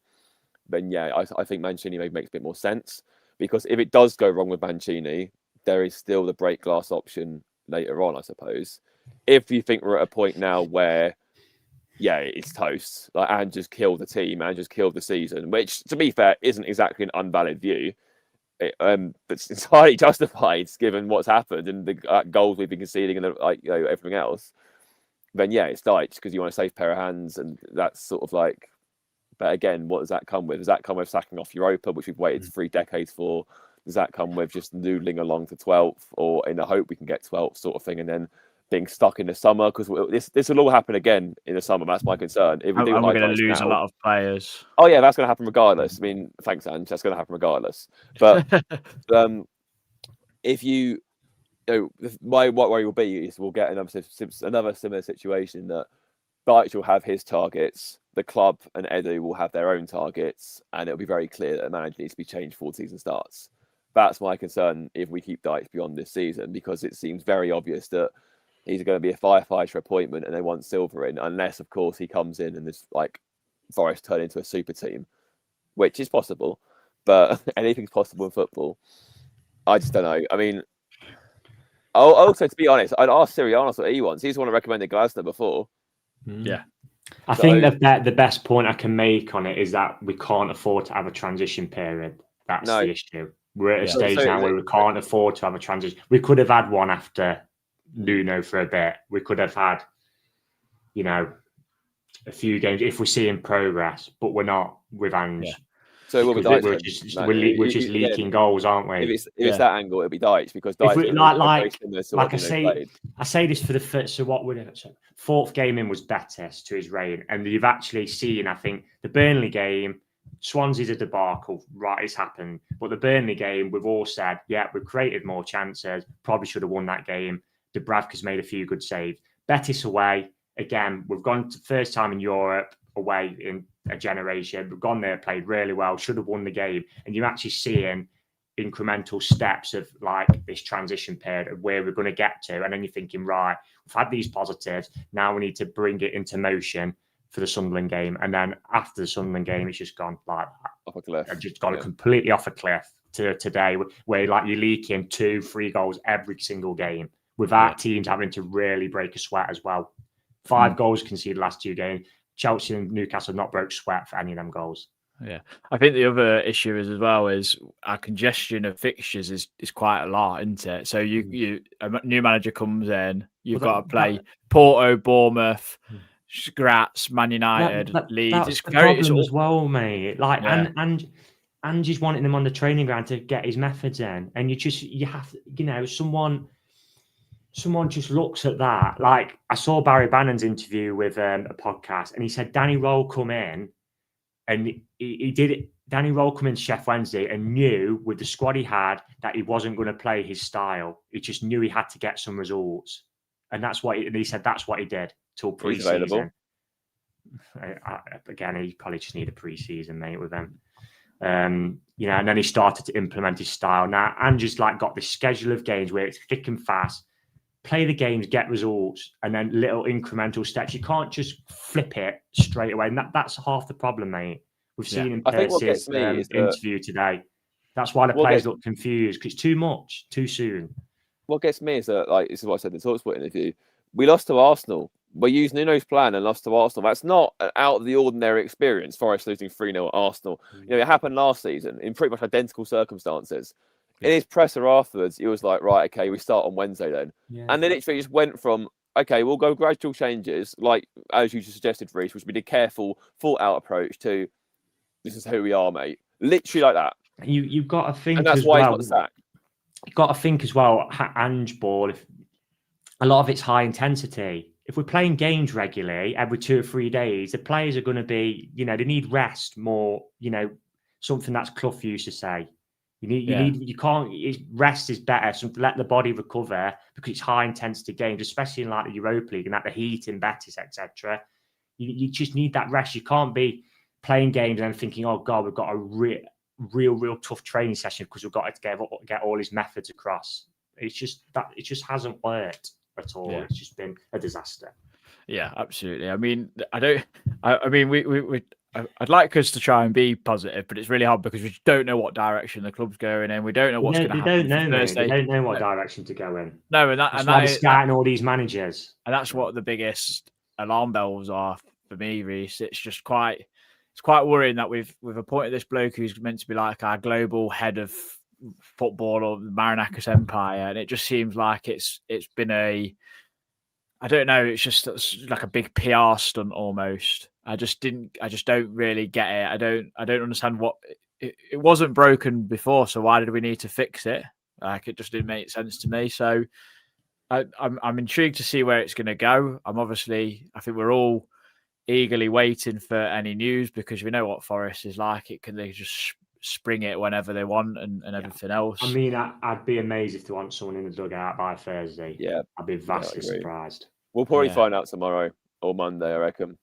then yeah, I think Mancini maybe makes a bit more sense because if it does go wrong with Mancini, there is still the break glass option later on, I suppose. If you think we're at a point now where, yeah, it's toast, like Ange just killed the team, Ange just killed the season, which, to be fair, isn't exactly an unvalid view. But it's entirely justified given what's happened and the goals we've been conceding and everything else. Then yeah, it's Dyche because you want a safe pair of hands, and that's sort of like. But again, what does that come with? Does that come with sacking off Europa, which we've waited 3 decades for? Does that come with just noodling along to 12th or in the hope we can get 12th sort of thing and then being stuck in the summer? Because this will all happen again in the summer. That's my concern. If we do, we're going to lose a lot of players. Oh, yeah, that's going to happen regardless. I mean, thanks, Ange. That's going to happen regardless. But if you know, what worry will be is we'll get another similar situation that Dyche will have his targets, the club and Edu will have their own targets, and it'll be very clear that the manager needs to be changed before the season starts. That's my concern if we keep Dyche beyond this season, because it seems very obvious that he's going to be a firefighter appointment and they want Silver in, unless, of course, he comes in and this like Forest turn into a super team, which is possible, but anything's possible in football. I just don't know. I mean, also, to be honest, I'd ask Sirianos what he wants. He's the one who recommended Glasner before. Yeah. I think that the best point I can make on it is that we can't afford to have a transition period. That's the issue. We're at a stage now where we can't afford to have a transition. We could have had one after Nuno for a bit. We could have had, you know, a few games if we're seeing progress, but we're not with Ange. Yeah. So we're just leaking goals, aren't we? If it's that angle, it'll be Dyche because Dyche I say this for the first. So what would fourth game in was better to his reign, and you've actually seen. I think the Burnley game, Swansea's a debacle. Right, it's happened. But the Burnley game, we've all said, yeah, we've created more chances. Probably should have won that game. Dubravka's made a few good saves. Betis away again. We've gone to first time in Europe away in a generation. We've gone there, played really well, should have won the game. And you're actually seeing incremental steps of like this transition period of where we're going to get to. And then you're thinking, right, we've had these positives. Now we need to bring it into motion for the Sunderland game. And then after the Sunderland game, it's just gone like that. Off a cliff. It's just gone completely off a cliff to today, where like you're leaking 2-3 goals every single game without teams having to really break a sweat as well. 5 goals conceded last 2 games. Chelsea and Newcastle not broke sweat for any of them goals. Yeah, I think the other issue is as well is our congestion of fixtures is quite a lot, isn't it? So you a new manager comes in, you've got to play Porto, Bournemouth, Graz, Man United, Leeds. That's the problem as well, mate. Like and Ange's wanting them on the training ground to get his methods in, and you have to, you know, someone just looks at that. Like I saw Barry Bannon's interview with a podcast, and he said Danny Rowe come in, and he did it. Danny Rowe come in Chef Wednesday and knew with the squad he had that he wasn't going to play his style. He just knew he had to get some results, and that's what he said. That's what he did till pre-season. Again, he probably just need a pre-season, mate, with them. You know, and then he started to implement his style. Now Ange's like got this schedule of games where it's thick and fast. Play the games, get results, and then little incremental steps. You can't just flip it straight away. And that's half the problem, mate. We've seen in I think what Percy's gets me is interview today. That's why the players look confused, because it's too much, too soon. What gets me is that, like, this is what I said in the TalkSPORT interview. We lost to Arsenal. We used Nuno's plan and lost to Arsenal. That's not an out of the ordinary experience. Forest losing 3-0 at Arsenal. It happened last season in pretty much identical circumstances. In his presser afterwards, he was like, right, okay, we start on Wednesday then. And then it just went from, okay, we'll go gradual changes, like as you suggested, Reece, which would be a careful, thought-out approach to, this is who we are, mate. Literally like that. You've got to think, and that's why he's got the sack. You've got to think as well, Ange ball, if a lot of it's high intensity. If we're playing games regularly every 2 or 3 days, the players are going to be, they need rest more, something that's Clough used to say. Rest is better. So let the body recover, because it's high intensity games, especially in like the Europa League and at the heat in Betis, etc. You just need that rest. You can't be playing games and thinking, oh God, we've got a real tough training session because we've got to get all his methods across. It's just that it just hasn't worked at all. It's just been a disaster. Yeah, absolutely. I mean, I'd like us to try and be positive, but it's really hard because we don't know what direction the club's going in. We don't know what's going to happen. They don't know what direction to go in. No, that's why they're scouting all these managers. And that's what the biggest alarm bells are for me, Reece. It's just quite worrying that we've appointed this bloke who's meant to be like our global head of football or the Marinakis Empire, and it just seems like it's been I don't know, it's just like a big PR stunt almost. I just don't really get it. I don't understand what it wasn't broken before, so why did we need to fix it? Like, it just didn't make sense to me. So I'm intrigued to see where it's going to go. I think we're all eagerly waiting for any news, because we know what Forest is like. They just spring it whenever they want and everything else. I mean, I'd be amazed if they want someone in the dugout by Thursday. Yeah, I'd be vastly surprised. We'll probably find out tomorrow or Monday, I reckon.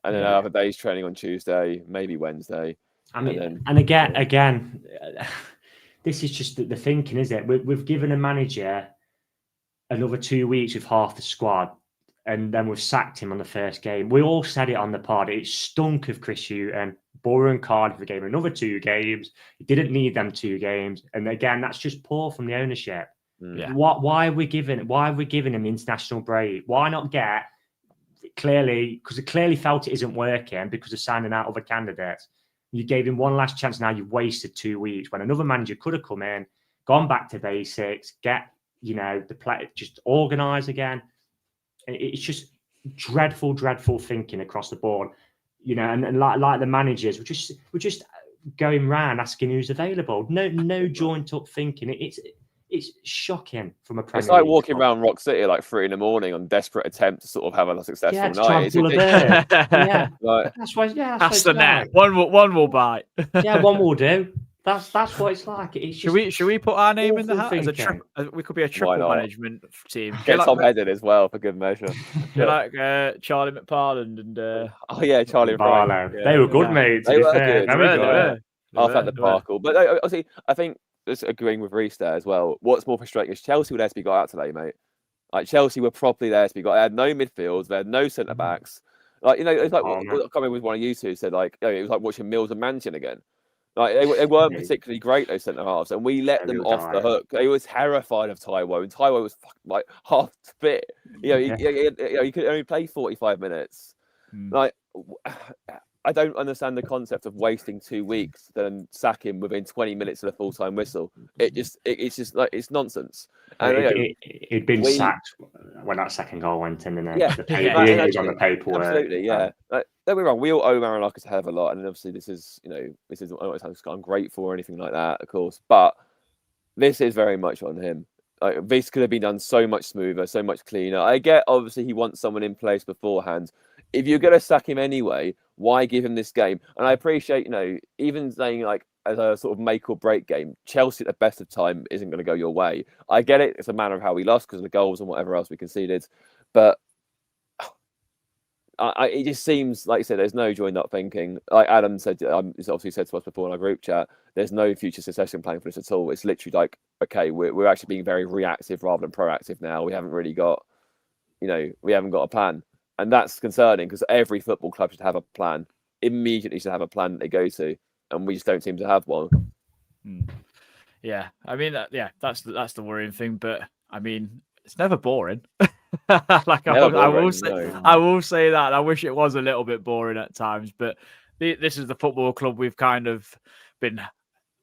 And then I'll have a day's training on Tuesday, maybe Wednesday. I mean, and again, this is just the thinking, is it? We've given a manager another 2 weeks with half the squad, and then we've sacked him on the first game. We all said it on the pod. It stunk of Chris Hughton. Borough and Cardiff gave him another 2 games. He didn't need them 2 games. And again, that's just poor from the ownership. Yeah. Why are we giving him the international break? Why not get because it clearly felt it isn't working because of signing out other candidates. You gave him one last chance. Now you've wasted 2 weeks when another manager could have come in, gone back to basics, get the play, just organise again. It's just dreadful thinking across the board, and like the managers, we're just going round asking who's available. No joint up thinking. It's shocking from a Premier It's like League walking club. around Rock City like 3 a.m. on desperate attempt to sort of have a successful night. That's why. That's the net. One will bite. Yeah, one will do. That's what it's like. It's should we put our name in the hat as we could be a triple management team? Get Tom Headed as well for good measure. Like Charlie McParland and Charlie Barlow. They were good, mate. They were good. Very good. After that debacle, but obviously, I think just agreeing with Reece there as well. What's more frustrating is Chelsea were there to be got out today, mate. Like, Chelsea were properly there to be got. They had no midfields. They had no centre backs. Like, it's like I can't remember one of you two said, like, it was like watching Mills and Manchin again. Like, they weren't particularly great, those centre halves, and we let them off the hook. They was terrified of Taiwo, and Taiwo was like half fit. He could only play 45 minutes. Like, I don't understand the concept of wasting 2 weeks, then sack him within 20 minutes of the full-time whistle. It's just like, it's nonsense. And he'd been sacked when that second goal went in, and yeah, the image on the paperwork. Absolutely, yeah. Like, don't be wrong, we all owe Marinakis a hell of a lot, and obviously this is, I'm grateful or anything like that, of course, but this is very much on him. Like, this could have been done so much smoother, so much cleaner. I get, obviously, he wants someone in place beforehand. If you're going to sack him anyway, why give him this game? And I appreciate, even saying, like, as a sort of make or break game, Chelsea at the best of time isn't going to go your way. I get it. It's a matter of how we lost because of the goals and whatever else we conceded. But it just seems, like you said, there's no joined up thinking. Like Adam said, he's obviously said to us before in our group chat, there's no future succession plan for this at all. It's literally like, okay, we're actually being very reactive rather than proactive now. We haven't really got, we haven't got a plan. And that's concerning because every football club should have a plan. immediately should have a plan that they go to, and we just don't seem to have one. Yeah, I mean, that's the worrying thing. But I mean, it's never boring. Like I will say that. I wish it was a little bit boring at times, but this is the football club we've kind of been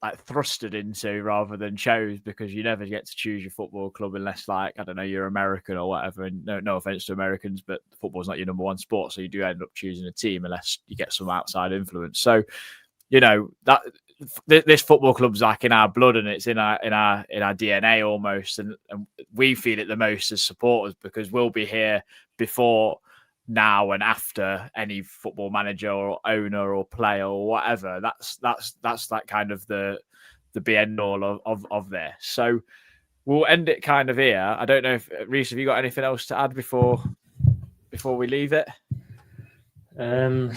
like thrusted into rather than chose, because you never get to choose your football club unless, like, I don't know, you're American or whatever. And no offense to Americans, but football's not your number one sport, so you do end up choosing a team unless you get some outside influence. So, you know, that this football club's like in our blood, and it's in our DNA almost, and we feel it the most as supporters, because we'll be here before, now, and after any football manager or owner or player or whatever. That's that kind of the be end all of this. So we'll end it kind of here. I don't know if Reece, have you got anything else to add before we leave it? No.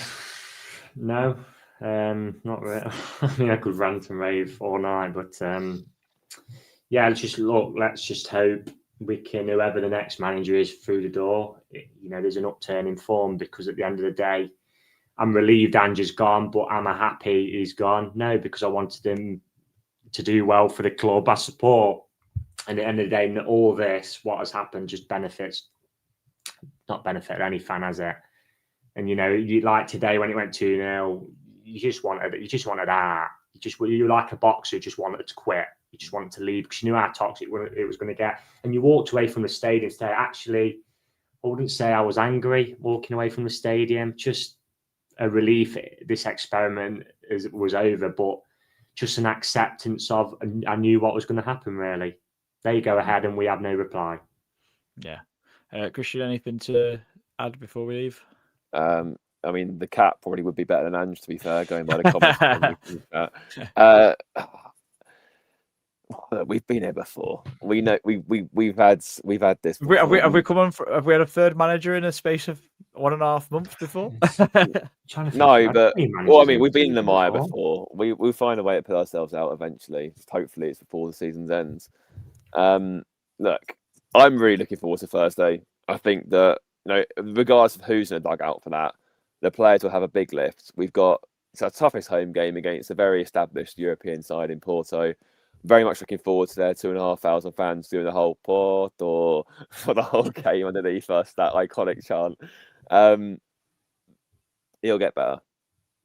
Not really. I mean, I could rant and rave all night, but yeah, let's just hope we can, whoever the next manager is through the door, there's an upturn in form, because at the end of the day, I'm relieved Ange is gone, but am I happy he's gone? No, because I wanted him to do well for the club. I support, and at the end of the day, all this, what has happened, just not benefit any fan, has it? And you like today when it went 2-0. You just wanted that. You like a boxer who just wanted to quit. You just wanted to leave because you knew how toxic it was going to get. And you walked away from the stadium today. Actually, I wouldn't say I was angry walking away from the stadium. Just a relief this experiment was over, but just an acceptance of, I knew what was going to happen, really. They go ahead and we have no reply. Yeah. Christian, anything to add before we leave? I mean, the cat probably would be better than Ange, to be fair, going by the comments. We've been here before. We know we've had this. Have we come on? Have we had a third manager in a space of 1.5 months before? No, but I mean, we've been in the mire before. We'll find a way to put ourselves out eventually. Hopefully, it's before the season ends. Look, I'm really looking forward to Thursday. I think that regardless of who's in the dugout for that, the players will have a big lift. It's our toughest home game against a very established European side in Porto. Very much looking forward to their 2,500 fans doing the whole Porto for the whole game underneath us, that iconic chant. It'll get better.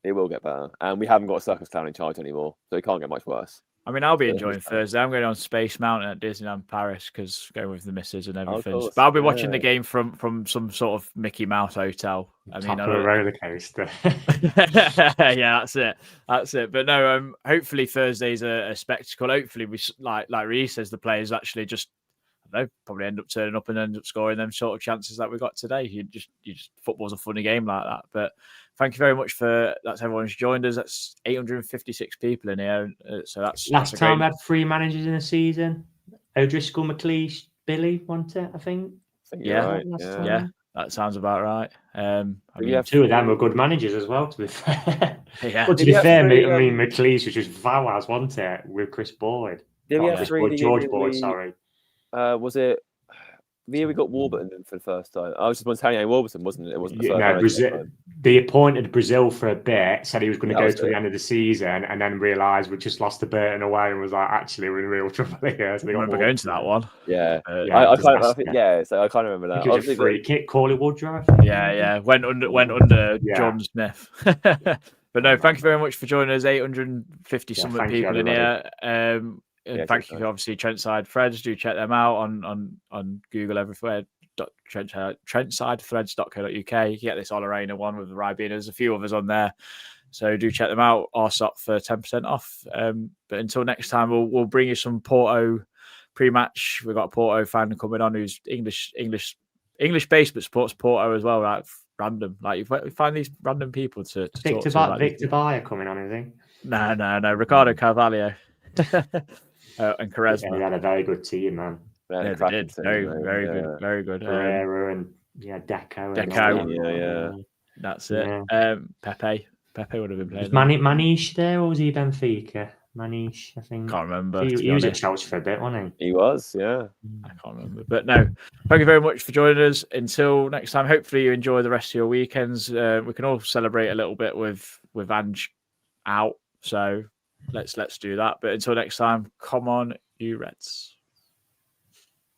It will get better. And we haven't got a circus clown in charge anymore, so it can't get much worse. I mean, I'll be enjoying Thursday. I'm going on Space Mountain at Disneyland Paris because going with the missus and everything. But I'll be watching the game from some sort of Mickey Mouse hotel. I mean, a roller coaster. Yeah, that's it. But no, hopefully Thursday's a spectacle. Hopefully we like Reece says, the players actually just, I don't know, probably end up turning up and end up scoring them sort of chances that we got today. You just football's a funny game like that. But thank you very much that's everyone who's joined us. That's 856 people in here. So that's last time I had 3 managers in a season. O'Driscoll, McLeish, Billy, wasn't it? I think yeah, right. Yeah, that sounds about right. I mean, 2 of them were good managers as well, to be fair. Yeah. But to be fair, McLeish was just Vawaz, wasn't it, with Chris Boyd? George Boyd, sorry. Was it the year we got Warburton in for the first time? I was just Montanier Warburton, wasn't it? It wasn't the first time. They appointed Brazil for a bit, said he was going to go to the end of the season, and then realised we just lost to Burton away and was like, actually, we're in real trouble here. So I remember going to that one. Yeah. So I can't remember that. It was a free kick, Corley Woodrow. Yeah. Went under John Smith. But no, thank you very much for joining us. 850 something people in here. Thank you, obviously, Trentside Threads. Do check them out on Google everywhere. Trentsidethreads.co.uk. You can get this All Arena one with the Ribena. There's a few others on there, so do check them out. RSOP for 10% off. But until next time, we'll bring you some Porto pre-match. We've got a Porto fan coming on who's English based but supports Porto as well. Right? Random, like you find these random people to Victor Bayer coming on, I think. No. Ricardo Carvalho. And Quaresma. Yeah, they had a very good team, man. Yeah, they did. Very good. Pereira and Deco. Yeah. That's it. Yeah. Pepe would have been playing. Was Manish there, or was he Benfica? Manish, I think. Can't remember. He was at Chelsea for a bit, wasn't he? He was, yeah. I can't remember. But no, thank you very much for joining us. Until next time, hopefully you enjoy the rest of your weekends. We can all celebrate a little bit with Ange out. So let's do that. But until next time, come on, you Reds.